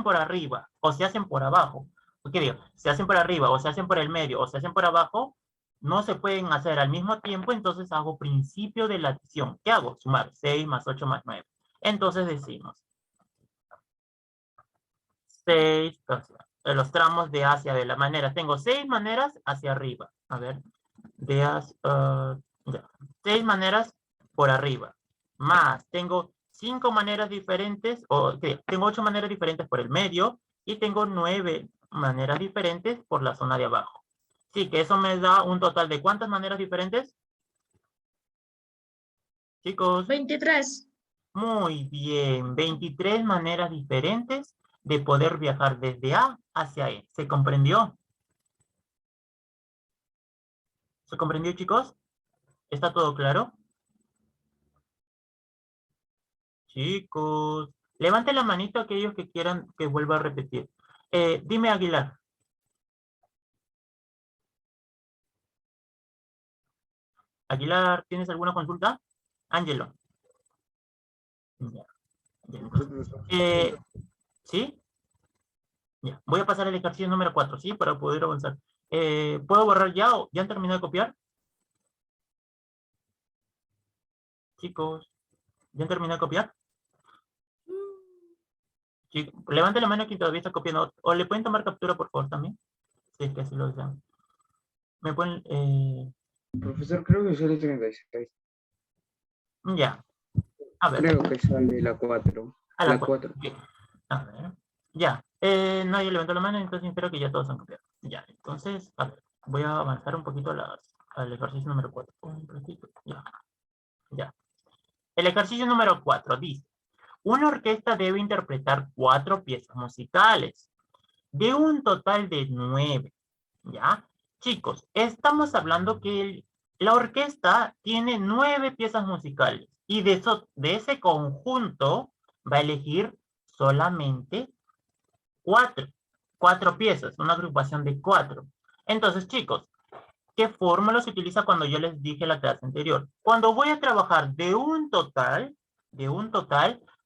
por arriba o se hacen por abajo, ¿qué digo? Se hacen por arriba o se hacen por el medio o se hacen por abajo, no se pueden hacer al mismo tiempo, entonces hago principio de la adición. ¿Qué hago? Sumar 6 más 8 más 9. Entonces decimos 6, los tramos de hacia de la manera. Tengo 6 maneras hacia arriba. A ver, ya. 6 maneras por arriba. Más, tengo 5 maneras diferentes, tengo 8 maneras diferentes por el medio y tengo 9 maneras diferentes por la zona de abajo. Sí, que eso me da un total de ¿cuántas maneras diferentes? Chicos. 23. Muy bien, 23 maneras diferentes de poder viajar desde A hacia E. ¿Se comprendió? ¿Se comprendió, chicos? ¿Está todo claro? Chicos, levanten la manito aquellos que quieran que vuelva a repetir. Dime, Aguilar. Aguilar, ¿tienes alguna consulta? Ángelo. Ya, ya. ¿Sí? Ya. Voy a pasar al ejercicio número 4, ¿sí? Para poder avanzar. ¿Puedo borrar ya o ya han terminado de copiar? Chicos, ¿ya han terminado de copiar? Sí, levante la mano quien todavía está copiando. O le pueden tomar captura, por favor, también. Si es que así lo desean. Me pueden... Profesor, creo que sale 36. Ya. A ver. Creo que sale la 4. A La 4. 4. A ver. Ya. Nadie levantó la mano, entonces espero que ya todos han copiado. Ya. Entonces, a ver. Voy a avanzar un poquito al ejercicio número 4. Un ratito. Ya. Ya. El ejercicio número 4 dice: una orquesta debe interpretar 4 piezas musicales de un total de 9. ¿Ya? Chicos, estamos hablando que la orquesta tiene 9 piezas musicales y de ese conjunto va a elegir solamente 4 piezas, una agrupación de 4. Entonces, chicos, ¿qué fórmula se utiliza cuando yo les dije la clase anterior? Cuando voy a trabajar de un total,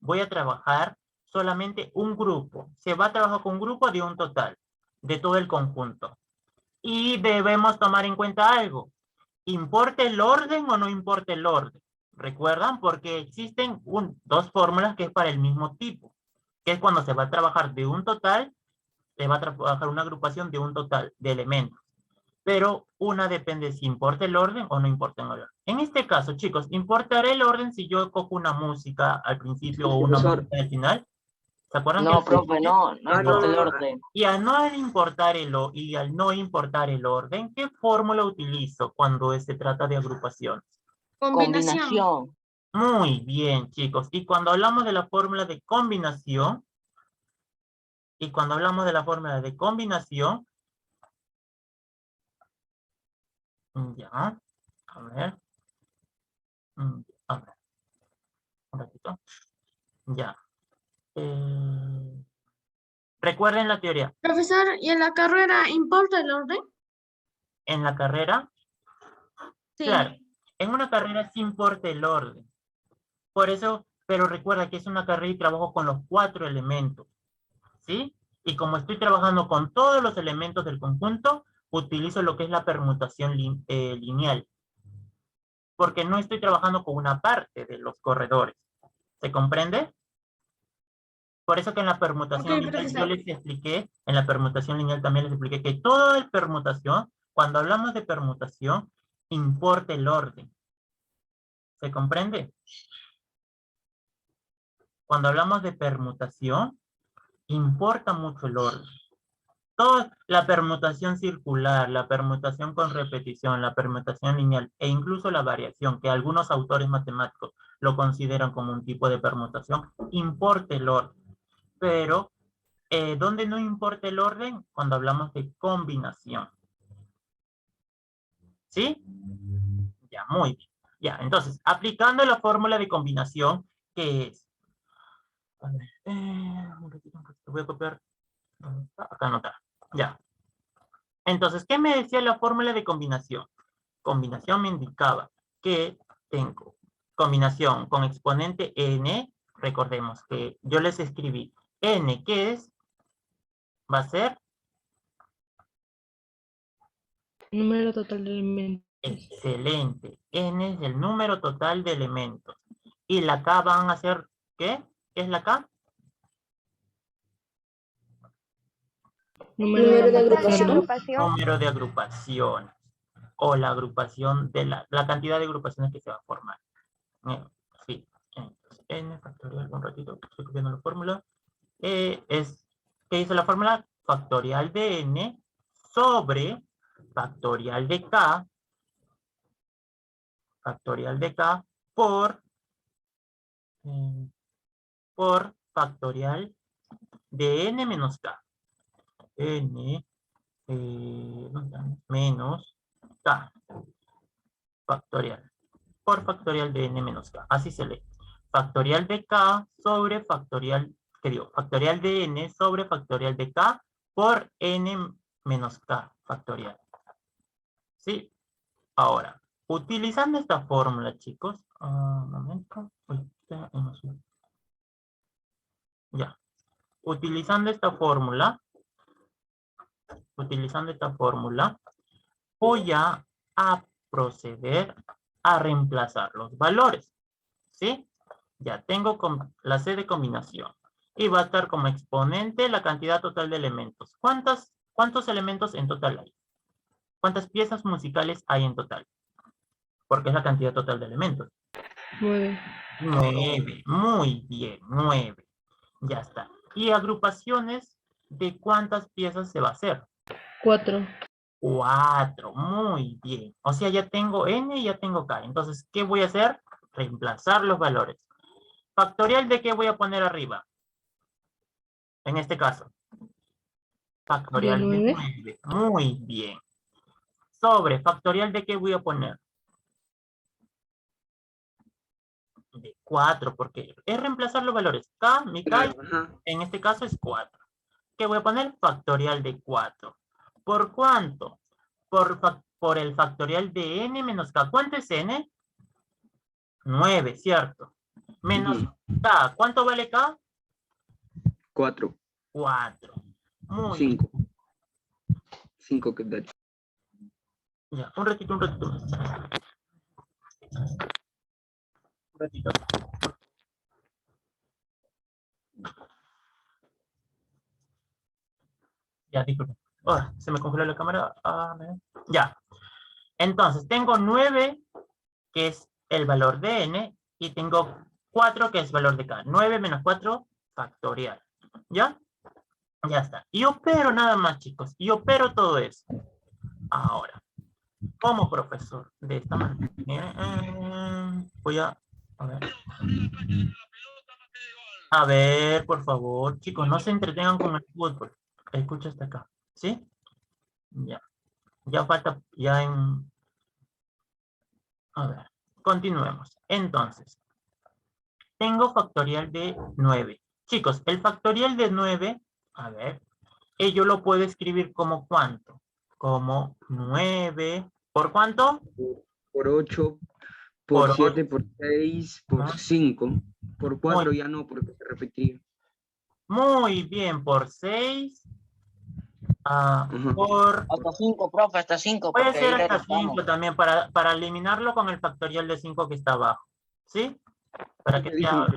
voy a trabajar solamente un grupo. Se va a trabajar con un grupo de un total, de todo el conjunto. Y debemos tomar en cuenta algo. ¿Importa el orden o no importa el orden? ¿Recuerdan? Porque existen 2 fórmulas que es para el mismo tipo, que es cuando se va a trabajar de un total, se va a trabajar una agrupación de un total de elementos. Pero una depende si importa el orden o no importa el orden. En este caso, chicos, ¿importará el orden si yo cojo una música al principio o una Profesor. música al final? ¿Se acuerdan No, que profe, no importa el orden. y al no importar el orden, ¿qué fórmula utilizo cuando se trata de agrupación? Combinación. Muy bien, chicos. Y cuando hablamos de la fórmula de combinación, ya, a ver, a ver, un ratito, ya. Recuerden la teoría. Profesor, ¿y en la carrera importa el orden? En la carrera, Sí. claro, en una carrera sí importa el orden. Por eso, pero recuerda que es una carrera y trabajo con los 4 elementos, ¿sí? Y como estoy trabajando con todos los elementos del conjunto, utilizo lo que es la permutación lineal. Porque no estoy trabajando con una parte de los corredores. ¿Se comprende? Por eso que en la permutación Ok, lineal profesor. yo les expliqué, en la permutación lineal también les expliqué que toda permutación, cuando hablamos de permutación, importa el orden. ¿Se comprende? Cuando hablamos de permutación, importa mucho el orden. Toda la permutación circular, la permutación con repetición, la permutación lineal e incluso la variación, que algunos autores matemáticos lo consideran como un tipo de permutación, importa el orden. Pero, ¿dónde no importa el orden? Cuando hablamos de combinación. ¿Sí? Ya, muy bien. Ya, entonces, aplicando la fórmula de combinación, que es... A ver, un ratito, voy a copiar. Acá anotar. Ya. Entonces, ¿qué me decía la fórmula de combinación? Combinación me indicaba que tengo combinación con exponente n. Recordemos que yo les escribí n, ¿qué es? Va a ser Número total de elementos. excelente. N es el número total de elementos. Y la K van a ser, ¿qué? ¿Qué es la K? Número de agrupación. Número de agrupaciones. O la agrupación de la cantidad de agrupaciones que se va a formar. Sí. Entonces, n factorial, un ratito, estoy copiando la fórmula. ¿Qué dice la fórmula? Factorial de n sobre factorial de k por factorial de n menos k. N menos k factorial por factorial de n menos k. Así se lee. Factorial de k sobre factorial, factorial de n sobre factorial de k por n menos k factorial. ¿Sí? Ahora, utilizando esta fórmula, chicos, un momento. Ya. Utilizando esta fórmula, voy a proceder a reemplazar los valores. ¿Sí? Ya tengo la C de combinación. Y va a estar como exponente la cantidad total de elementos. ¿Cuántos elementos en total hay? ¿Cuántas piezas musicales hay en total? Porque es la cantidad total de elementos. 9. 9. Muy bien, 9. Ya está. ¿Y agrupaciones de cuántas piezas se va a hacer? 4. 4. Muy bien. O sea, ya tengo N y ya tengo K. Entonces, ¿qué voy a hacer? Reemplazar los valores. ¿Factorial de qué voy a poner arriba? En este caso. Factorial de 9. Muy bien. Sobre, ¿factorial de qué voy a poner? De 4, porque es reemplazar los valores. K, mi K, en este caso es 4. ¿Qué voy a poner? Factorial de 4. ¿Por cuánto? Por el factorial de n menos k. ¿Cuánto es n? 9, ¿cierto? Menos k. ¿Cuánto vale k? 4. 4. Muy 5. bien. 5 que da. Ya, un ratito. Un ratito. Ya, disculpe. Oh, se me congeló la cámara. Ya. Entonces, tengo 9, que es el valor de n, y tengo 4, que es el valor de k. 9 menos 4, factorial. ¿Ya? Ya está. Y opero nada más, chicos. Y opero todo eso. Ahora, como profesor, de esta manera, voy a ver. A ver, por favor, chicos, no se entretengan con el fútbol. Escucha hasta acá, ¿sí? Ya. Ya falta, ya en... A ver, continuemos. Entonces, tengo factorial de 9. Chicos, el factorial de 9, a ver, yo lo puedo escribir como ¿cuánto? Como 9, ¿por cuánto? Por 8, por Por 7, 8. por 6, por Ajá. 5. Por 4 Muy, ya no, porque se repetiría. muy bien, por 6. Ajá. Por... Hasta 5, profe, hasta 5, Puede porque ser ahí le hasta restamos. 5 también, para eliminarlo con el factorial de 5 que está abajo. ¿Sí? Para que sea...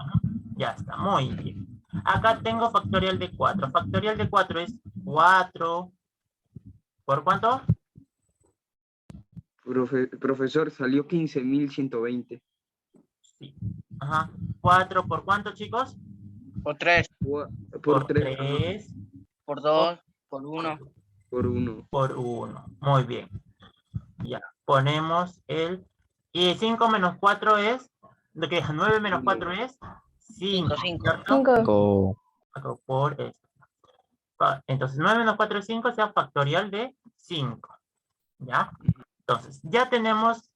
Ya está, muy bien. Acá tengo factorial de 4. Factorial de 4 es 4. ¿Por cuánto? Profesor, salió 15.120. Sí. Ajá. 4 ¿por cuánto, chicos? Por 3, Por 3, 3. por 2, por 1. por 1. Por 1. Muy bien. Ya. Ponemos el... Y 5 menos 4 es... ¿De qué? 9 menos 4 es 5. 5. ¿Cierto? 5. 4 por esto. Entonces 9 menos 4 es 5, sea factorial de 5. ¿Ya? Entonces, ya tenemos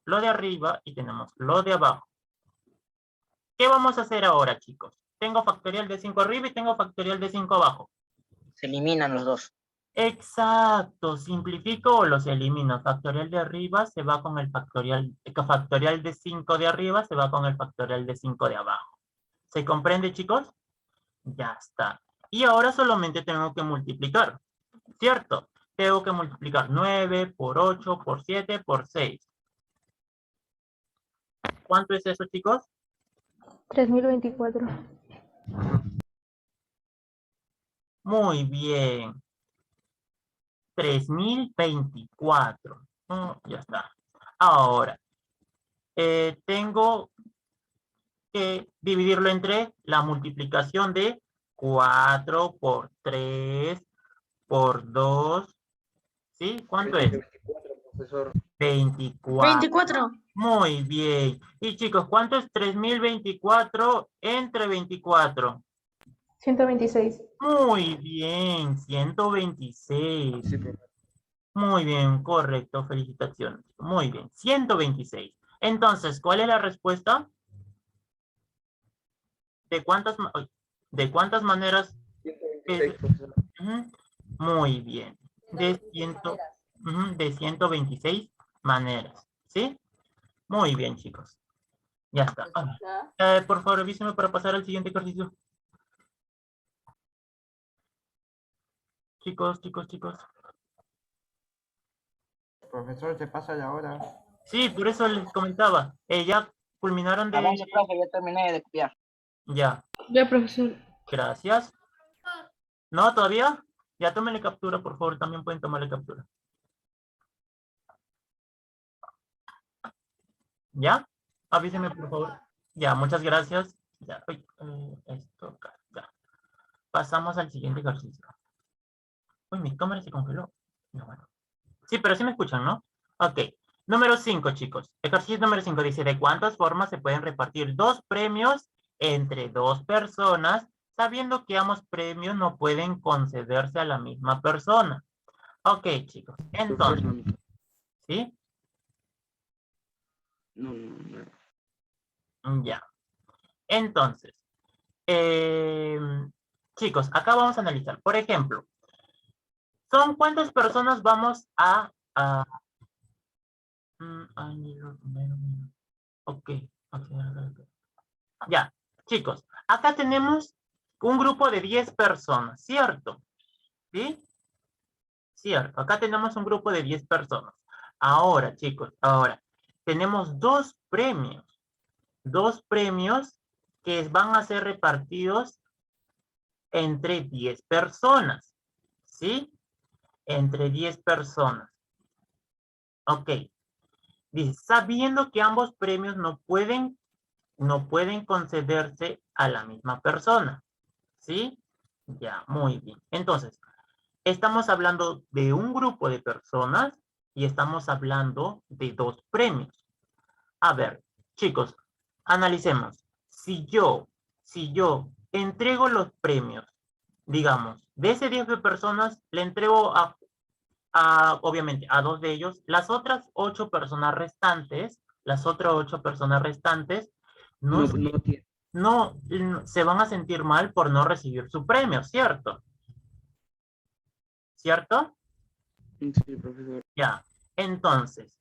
lo de arriba y tenemos lo de abajo. ¿Qué vamos a hacer ahora, chicos? Tengo factorial de 5 arriba y tengo factorial de 5 abajo. Se eliminan los dos. Exacto, simplifico o los elimino. Factorial de arriba se va con el factorial de 5 de arriba se va con el factorial de 5 de abajo. ¿Se comprende, chicos? Ya está. Y ahora solamente tengo que multiplicar, ¿cierto? Tengo que multiplicar 9 por 8, por 7, por 6. ¿Cuánto es eso, chicos? 3024. Muy bien. 3024. Ya está. Ahora, tengo que dividirlo entre la multiplicación de 4 por 3 por 2. ¿Sí? ¿Cuánto es? 24, profesor. 24. 24. Muy bien. Y chicos, ¿cuánto es 3024 entre 24? 126. Muy bien, 126. Sí, profesor. Muy bien, correcto, felicitaciones. Muy bien, 126. Entonces, ¿cuál es la respuesta? ¿De cuántas maneras? 126, profesor. Ujú. Muy bien. De 126 maneras. ¿Sí? Muy bien, chicos. Ya está. Por favor, avísenme para pasar al siguiente ejercicio. Chicos. Profesor, se pasa ya ahora. Sí, por eso les comentaba. Ya culminaron de... Avance, profe, ya terminé de copiar. Ya. Ya, profesor. Gracias. ¿No, todavía? Ya tómenle captura, por favor. También pueden tomarle captura. ¿Ya? Avísenme, por favor. Ya, muchas gracias. Ya, esto acá, ya. Pasamos al siguiente ejercicio. Uy, mi cámara se congeló. No, bueno. Sí, pero sí me escuchan, ¿no? Ok. Número 5, chicos. Ejercicio número 5 dice, ¿de cuántas formas se pueden repartir 2 premios entre 2 personas, sabiendo que ambos premios no pueden concederse a la misma persona? Ok, chicos. Entonces, ¿sí? No. Ya. Entonces, chicos, acá vamos a analizar. Por ejemplo, ¿son cuántas personas vamos a ok. Ya, chicos, acá tenemos un grupo de 10 personas, ¿cierto? ¿Sí? Cierto, acá tenemos un grupo de 10 personas. Ahora, chicos, tenemos 2 premios. 2 premios que van a ser repartidos entre 10 personas. ¿Sí? Entre 10 personas. Ok. Dice, sabiendo que ambos premios no pueden concederse a la misma persona. ¿Sí? Ya, muy bien. Entonces, estamos hablando de un grupo de personas y estamos hablando de 2 premios. A ver, chicos, analicemos. Si yo entrego los premios, digamos, de ese 10 de personas, le entrego obviamente, a 2 de ellos, las otras 8 personas restantes, no, se van a sentir mal por no recibir su premio, ¿cierto? ¿Cierto? Sí, profesor. Ya. Entonces,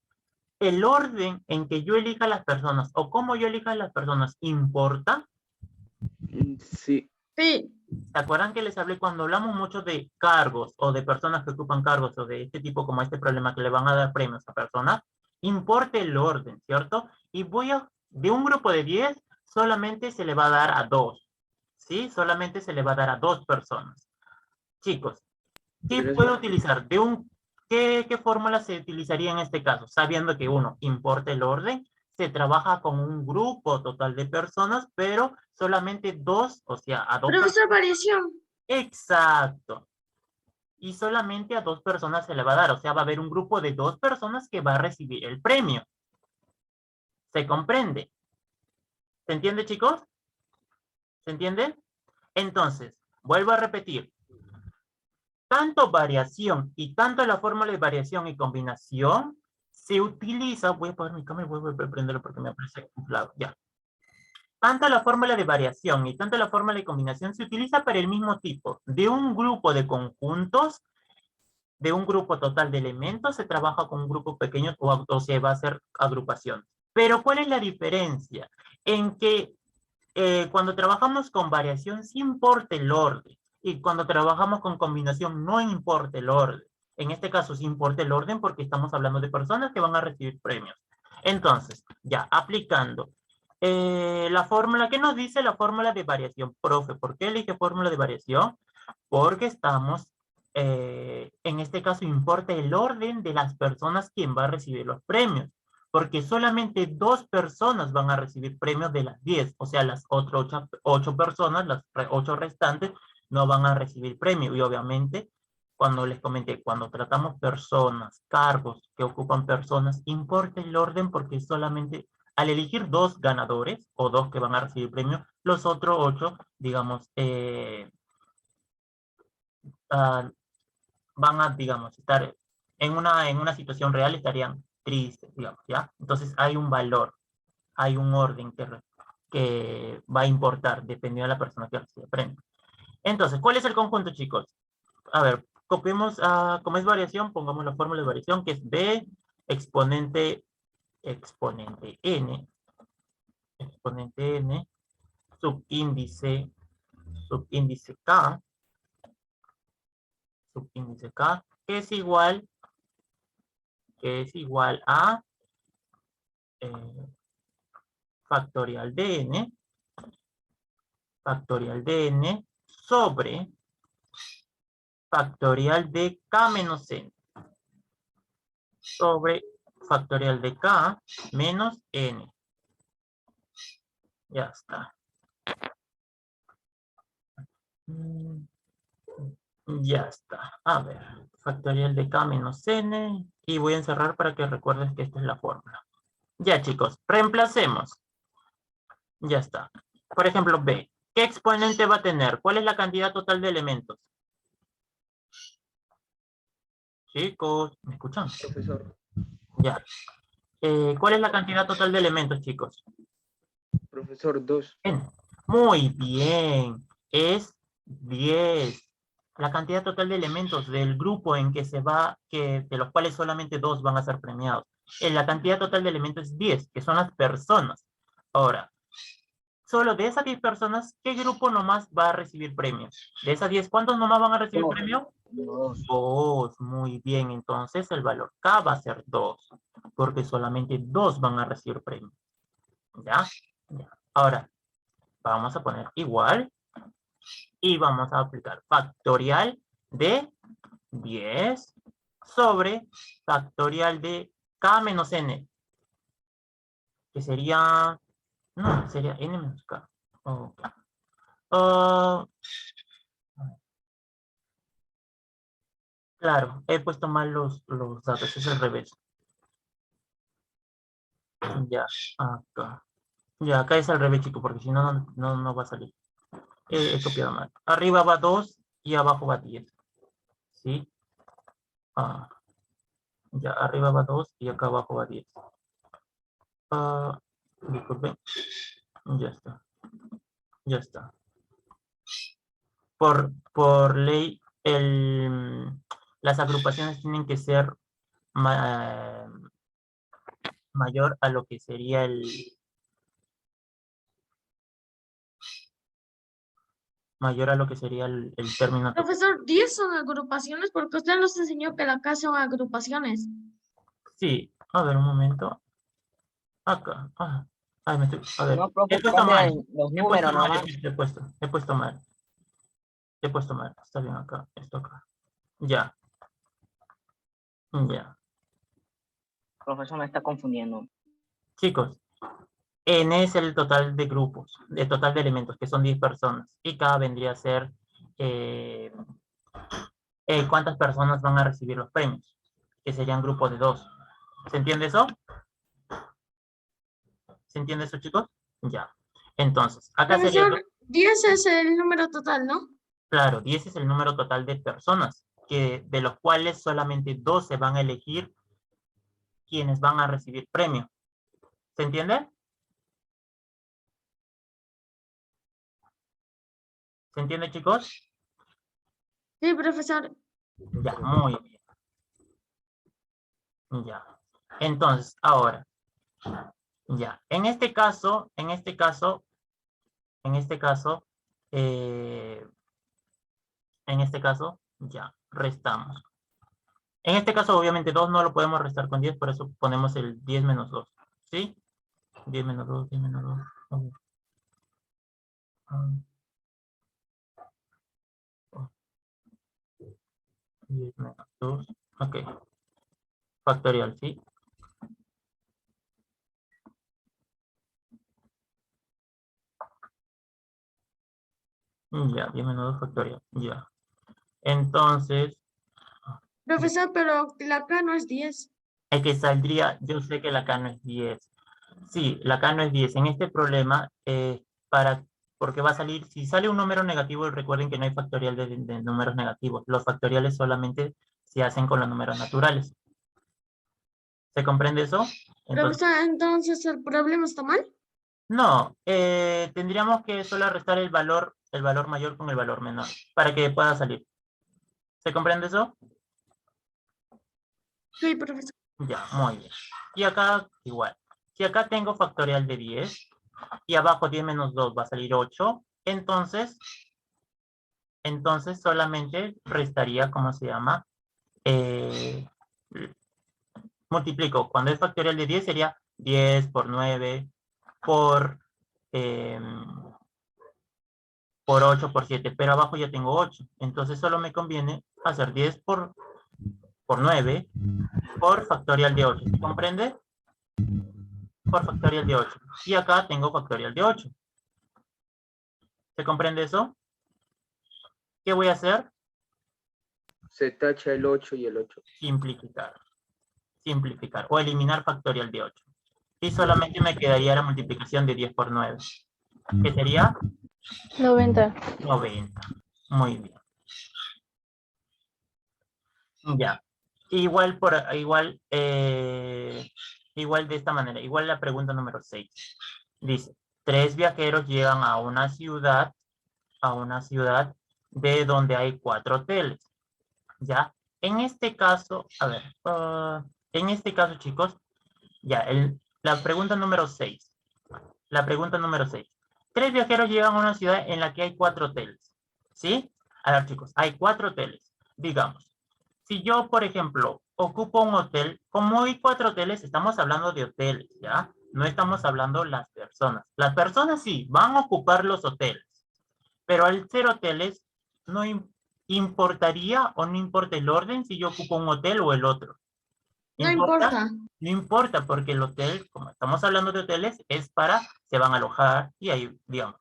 el orden en que yo elija a las personas o cómo yo elija a las personas, ¿importa? Sí. Sí, ¿Se acuerdan que les hablé cuando hablamos mucho de cargos o de personas que ocupan cargos o de este tipo como este problema que le van a dar premios a personas? Importa el orden, ¿cierto? Y de un grupo de 10, solamente se le va a dar a 2. ¿Sí? Solamente se le va a dar a 2 personas. Chicos, ¿qué puedo utilizar? ¿Qué fórmula se utilizaría en este caso? Sabiendo que uno, importa el orden, se trabaja con un grupo total de personas, pero solamente 2, o sea, a 2 personas. profesor, variación. Exacto. Y solamente a 2 personas se le va a dar, o sea, va a haber un grupo de 2 personas que va a recibir el premio. ¿Se comprende? ¿Se entiende, chicos? ¿Se entiende? Entonces, vuelvo a repetir. Tanto variación y tanto la fórmula de variación y combinación se utiliza, voy a poner mi cámara y voy a prenderlo porque me parece inflado, ya. Tanto la fórmula de variación y tanto la fórmula de combinación se utiliza para el mismo tipo. De un grupo de conjuntos, de un grupo total de elementos, se trabaja con un grupo pequeño o se va a hacer agrupación. Pero ¿cuál es la diferencia? En que cuando trabajamos con variación sí importa el orden. Y cuando trabajamos con combinación no importa el orden. En este caso sí importa el orden porque estamos hablando de personas que van a recibir premios. Entonces, ya, aplicando. La fórmula, ¿qué nos dice la fórmula de variación? Profe, ¿por qué elige fórmula de variación? Porque estamos, en este caso importa el orden de las personas quien va a recibir los premios. Porque solamente 2 personas van a recibir premios de las 10. O sea, las otras 8 personas, las 8 restantes, no van a recibir premio. Y obviamente, cuando les comenté, cuando tratamos personas, cargos que ocupan personas, importa el orden porque solamente al elegir 2 ganadores o 2 que van a recibir premio, los otros 8, digamos, van a, digamos, estar en una situación real, estarían tristes, digamos, ¿ya? Entonces hay un valor, hay un orden que va a importar dependiendo de la persona que recibe el premio. Entonces, ¿cuál es el conjunto, chicos? A ver, copiemos, como es variación, pongamos la fórmula de variación, que es B exponente n, subíndice K, que es igual a factorial de n sobre factorial de k menos n, sobre factorial de k menos n. Ya está. Ya está. A ver, factorial de k menos n. Y voy a encerrar para que recuerdes que esta es la fórmula. Ya, chicos, reemplacemos. Ya está. Por ejemplo, B. ¿Qué exponente va a tener? ¿Cuál es la cantidad total de elementos? Chicos, ¿me escuchan? Profesor. Ya. ¿Cuál es la cantidad total de elementos, chicos? Profesor, 2. N. Muy bien. Es 10. La cantidad total de elementos del grupo en que de los cuales solamente 2 van a ser premiados. La cantidad total de elementos es 10, que son las personas. Ahora, solo de esas 10 personas, ¿qué grupo nomás va a recibir premios? De esas 10, ¿cuántos nomás van a recibir premio? 2. Muy bien, entonces el valor K va a ser 2, porque solamente 2 van a recibir premio. ¿Ya? Ahora, vamos a poner igual y vamos a aplicar factorial de 10 sobre factorial de K menos N. Que sería... No, sería N menos K. Ok. Claro, he puesto mal los datos, es al revés. Ya, acá. Ya, acá es al revés, chico, porque si no, no va a salir. He copiado mal. Arriba va 2 y abajo va 10. ¿Sí? Ya, arriba va 2 y acá abajo va 10. Disculpen. Ya está. Ya está. Por ley, las agrupaciones tienen que ser mayor a lo que sería el término total. Profesor, 10 son agrupaciones porque usted nos enseñó que la K son agrupaciones. Sí, a ver un momento. Acá. Ay, me estoy. A ver. No, profe, He puesto mal. cambia los números nomás. He puesto mal. He puesto mal. Está bien acá. Esto acá. Ya. Ya. Profesor, me está confundiendo. Chicos, N es el total de grupos, el total de elementos, que son 10 personas. Y K vendría a ser cuántas personas van a recibir los premios, que serían grupos de 2. ¿Se entiende eso? ¿Se entiende eso, chicos? Ya. Entonces, acá sería... Profesor, 10 es el número total, ¿no? Claro, 10 es el número total de personas, de los cuales solamente 2 se van a elegir quienes van a recibir premio. ¿Se entiende? ¿Se entiende, chicos? Sí, profesor. Ya, muy bien. Ya. Entonces, ahora. Ya. En este caso, ya, restamos. En este caso, obviamente, 2 no lo podemos restar con 10, por eso ponemos el 10 menos 2. ¿Sí? 10 menos 2, 10 menos 2. A ver. 10 menos 2. Ok. Factorial, ¿sí? Ya, 10 menos 2 factorial. Ya. Entonces, Profesor, pero la K no es 10. el que saldría, yo sé que la K no es 10. Sí, la K no es 10. En este problema, porque va a salir, si sale un número negativo, recuerden que no hay factorial de números negativos. Los factoriales solamente se hacen con los números naturales. ¿Se comprende eso? Entonces, Profesor, entonces el problema está mal. no, tendríamos que solo restar el valor mayor con el valor menor, para que pueda salir. ¿Se comprende eso? Sí, profesor. Ya, muy bien. Y acá igual. Si acá tengo factorial de 10, y abajo 10 menos 2 va a salir 8, entonces solamente restaría, ¿cómo se llama? Multiplico. Cuando es factorial de 10 sería 10 por 9 por 8 por 7, pero abajo ya tengo 8. Entonces solo me conviene hacer 10 por 9 por factorial de 8. ¿Se comprende? Por factorial de 8. Y acá tengo factorial de 8. ¿Se comprende eso? ¿Qué voy a hacer? Se tacha el 8 y el 8. Simplificar. Simplificar o eliminar factorial de 8. Y solamente me quedaría la multiplicación de 10 por 9. ¿Qué sería? 90. 90. Muy bien. Ya. Igual de esta manera. Igual la pregunta número 6. Dice, 3 viajeros llegan a una ciudad de donde hay 4 hoteles. ¿Ya? En este caso, a ver, en este caso, chicos, ya, la pregunta número 6. La pregunta número 6. 3 viajeros llegan a una ciudad en la que hay 4 hoteles. ¿Sí? A ver, chicos, hay 4 hoteles. Digamos, si yo, por ejemplo, ocupo un hotel, como hay 4 hoteles, estamos hablando de hoteles, ¿ya? No estamos hablando de las personas. Las personas sí, van a ocupar los hoteles. Pero al ser hoteles, ¿importaría o no importa el orden si yo ocupo un hotel o el otro? No importa. No importa, porque el hotel, como estamos hablando de hoteles, es para, se van a alojar y ahí, digamos.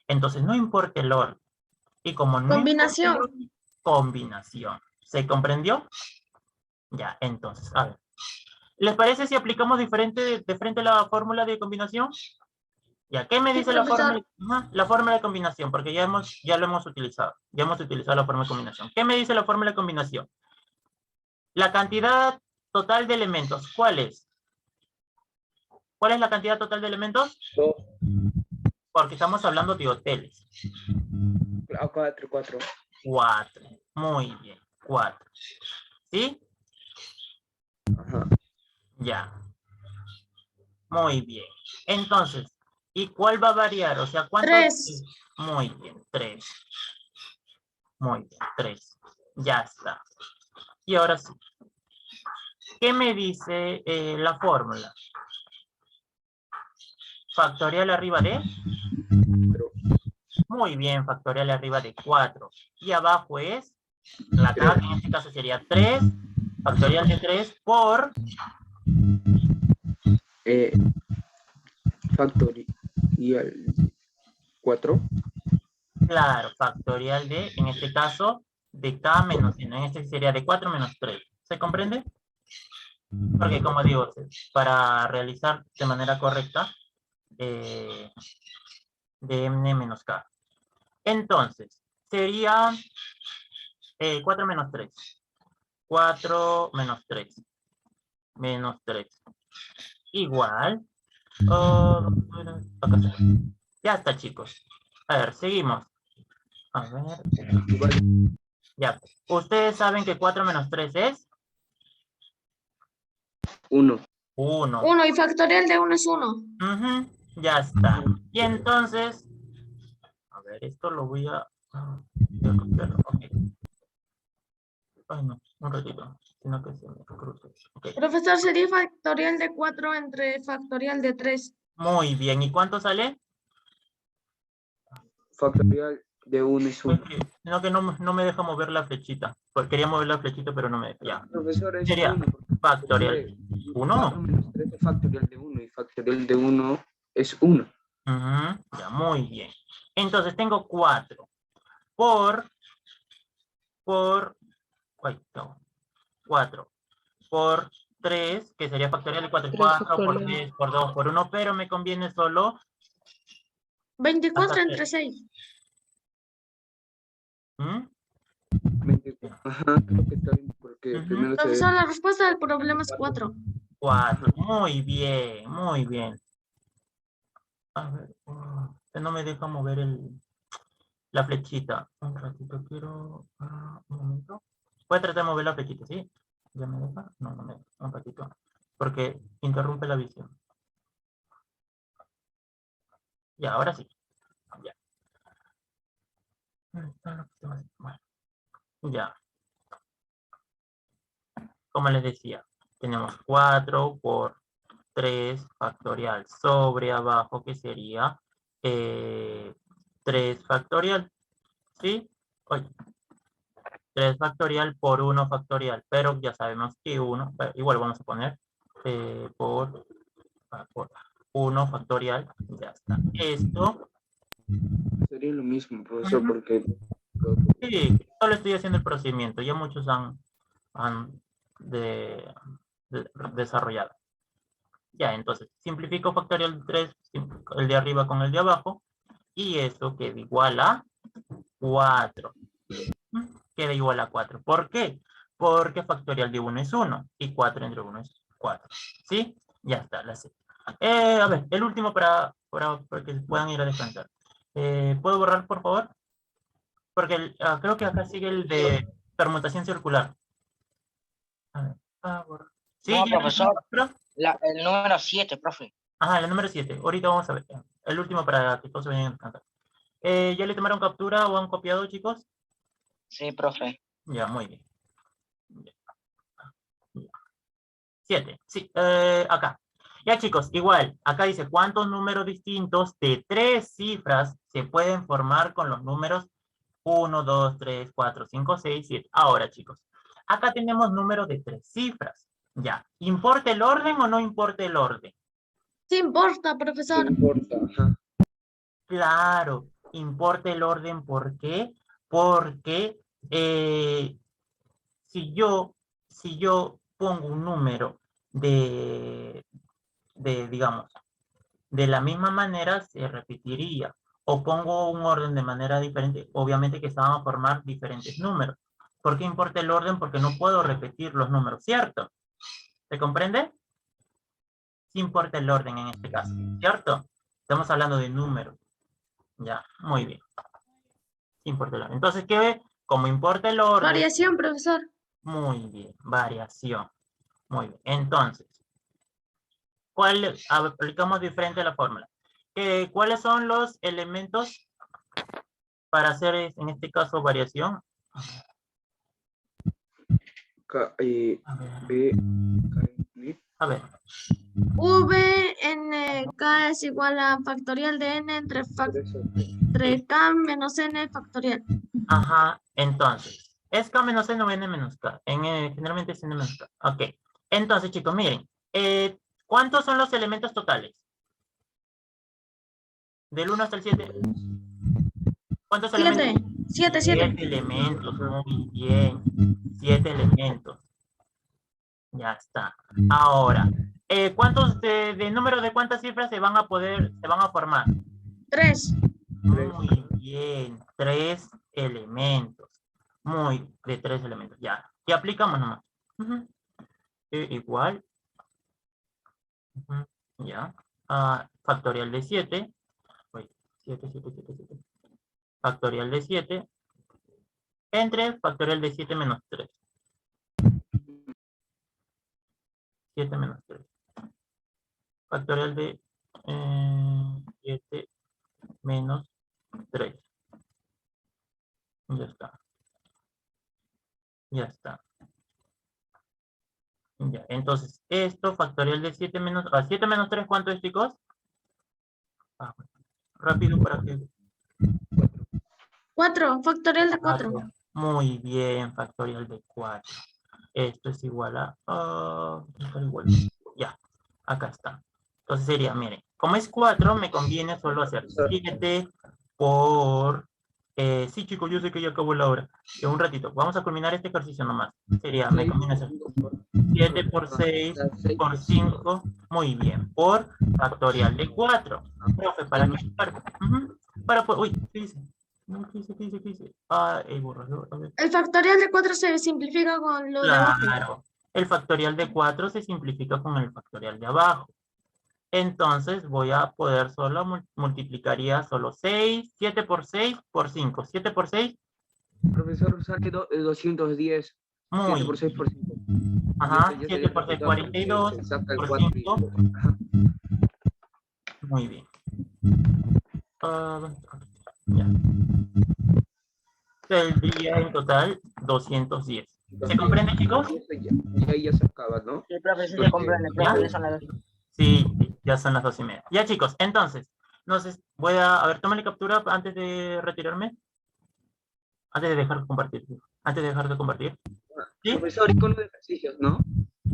Entonces, no importa el orden. Y como no Combinación. importa el orden, combinación. ¿Se comprendió? Ya, entonces, a ver. ¿Les parece si aplicamos de frente a la fórmula de combinación? Ya, ¿qué me Sí, dice la profesor. fórmula? Ajá, la fórmula de combinación, porque ya lo hemos utilizado. Ya hemos utilizado la fórmula de combinación. ¿Qué me dice la fórmula de combinación? La cantidad total de elementos, ¿cuál es? ¿Cuál es la cantidad total de elementos? 2. Porque estamos hablando de hoteles. 4. 4. Muy bien, 4. ¿Sí? Ajá. Ya. Muy bien. Entonces, ¿y cuál va a variar? O sea, ¿cuántos? 3. Muy bien, 3. Muy bien, 3. Ya está. Y ahora sí. ¿Qué me dice la fórmula? Factorial arriba de... Muy bien, factorial arriba de 4. Y abajo es... La K, que en este caso sería 3. Factorial de 3 por... Factorial 4. Claro, factorial de, en este caso, de K menos N. En este sería de 4 menos 3. ¿Se comprende? Porque, como digo, para realizar de manera correcta, de N menos K. Entonces, sería 4 menos 3. 4 menos 3. Menos 3. Igual. Acá está. Ya está, chicos. A ver, seguimos. A ver. Ya. ¿Ustedes saben que 4 menos 3 es? 1. 1. 1 y factorial de 1 es 1. Ya está. Y entonces, a ver, esto lo voy a copiar. Ok. Ay, no, un ratito. Sino que se me cruce. Okay. Profesor, sería factorial de 4 entre factorial de 3. Muy bien. ¿Y cuánto sale? Factorial de 1 es 1. Sino que no me deja mover la flechita. Pues quería mover la flechita, pero no me deja. Ya. Profesor, es Sería 1. factorial. 4 1. menos 3 es factorial de 1 y factorial de 1 es 1. Ya, muy bien. Entonces tengo 4 por, ay, no, 4 por 3, que sería factorial de 4, 4 por 3, por 2, por 1, pero me conviene solo 24 hasta entre 3. 6. Ajá, creo que está bien porque primero se... Profesor, la respuesta del problema es 4. 4, muy bien, muy bien. A ver, no me deja mover la flechita. Un ratito, quiero, un momento. Voy a tratar de mover la flechita, ¿sí? ¿Ya me deja? No, no me deja, un ratito. Porque interrumpe la visión. Ya, ahora sí. Ya. Bueno, ya. Como les decía, tenemos 4 por 3 factorial sobre abajo, que sería 3 factorial. ¿Sí? Oye, 3 factorial por 1 factorial, pero ya sabemos que 1, igual vamos a poner por 1 factorial, ya está. Esto Sería lo mismo, profesor, porque... sí, solo estoy haciendo el procedimiento, ya muchos han desarrollado. Ya, entonces, simplifico factorial de 3, el de arriba con el de abajo, y eso queda igual a 4. Queda igual a 4. ¿Por qué? Porque factorial de 1 es 1, y 4 entre 1 es 4. ¿Sí? Ya está, la sé. A ver, el último para que puedan ir a descansar. ¿Puedo borrar, por favor? Porque creo que acá sigue el de permutación circular. A ver, borrar. ¿Sí? No, ¿Ya profesor. lo- El número 7, profe. Ajá, el número 7. Ahorita vamos a ver. El último para que todos se vayan a descansar. ¿Ya le tomaron captura o han copiado, chicos? Sí, profe. Ya, muy bien. 7. Sí, acá. Ya, chicos, igual. Acá dice cuántos números distintos de 3 cifras se pueden formar con los números 1, 2, 3, 4, 5, 6, 7. Ahora, chicos, acá tenemos números de 3 cifras. Ya, ¿importa el orden o no importa el orden? Sí importa, profesor. No importa, ajá. Claro, importa el orden. ¿Por qué? Porque si yo pongo un número digamos, de la misma manera se repetiría. O pongo un orden de manera diferente, obviamente que se van a formar diferentes números. ¿Por qué importa el orden? Porque no puedo repetir los números, ¿cierto? ¿Se comprende? Sí importa el orden en este caso, ¿cierto? Estamos hablando de números. Ya, muy bien. Sí importa el orden. Entonces, ¿qué ve? Como importa el orden. Variación, profesor. Muy bien, variación. Muy bien. Entonces, aplicamos diferente la fórmula. ¿Cuáles son los elementos para hacer, en este caso, variación? A ver. B, K, N. A ver. V n K es igual a factorial de n entre K menos n factorial. Ajá, entonces, ¿es K menos N o N menos K? Generalmente es N menos K. Ok, entonces, chicos, miren, ¿cuántos son los elementos totales? Del 1 hasta el 7. ¿Cuántos elementos? 7 7 elementos, muy bien. 7 elementos. Ya está. Ahora, ¿cuántos de número de cuántas cifras se van a formar? 3. Muy bien, 3 elementos. De 3 elementos, ya. Y aplicamos nomás. Igual. Ya. Factorial de 7. 7. Factorial de 7. Entre factorial de 7 menos 3. 7 menos 3. Factorial de 7 menos 3. Ya está. Ya está. Ya, entonces, esto, factorial de 7 menos 3, ¿cuánto es, chicos? Rápido para que... 4, factorial de 4. Muy bien, factorial de 4. Esto es igual a... Ya, acá está. Entonces sería, miren, como es 4, me conviene solo hacer 7 por... sí, chicos, yo sé que ya acabó la hora. Un ratito, vamos a culminar este ejercicio nomás. Sería, me conviene hacer 7 por 6 por 5, muy bien, por factorial de 4. Profe, ¿para qué? Uy, ¿qué dice? No, ¿qué dice? El borrador, a ver. El factorial de 4 se simplifica con lo de abajo. Claro, el factorial de 4 se simplifica con el factorial de abajo. Entonces voy a poder solo multiplicaría solo 6, 7 por 6 por 5. 7 por 6. Profesor, sale 210. Muy 7 por 6 por 5. Ajá, 7 por 6, 42 por 5. Muy bien. Ya. Saldría en total 210. ¿Se comprende, chicos? Ya se acaba, ¿no? Sí, profe, sí se comprende, profe, ya son las 2. Sí, ya son las 2:30. Ya, chicos, entonces, voy a ver, tómale captura antes de retirarme. Antes de dejar de compartir. ¿Sí? Profesor, icono de ejercicios, ¿no?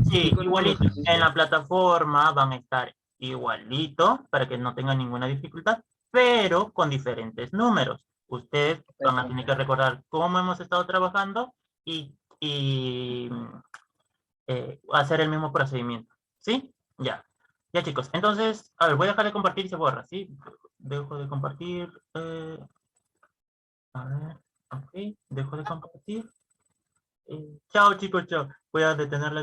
Sí, Icono de igualito. ejercicios. En la plataforma van a estar igualito para que no tengan ninguna dificultad, pero con diferentes números. Ustedes van a tener que recordar cómo hemos estado trabajando y hacer el mismo procedimiento. ¿Sí? Ya. Ya, chicos. Entonces, a ver, voy a dejar de compartir y se borra, ¿sí? Dejo de compartir. A ver, ok. Dejo de compartir. Chao, chicos, chao. Voy a detener la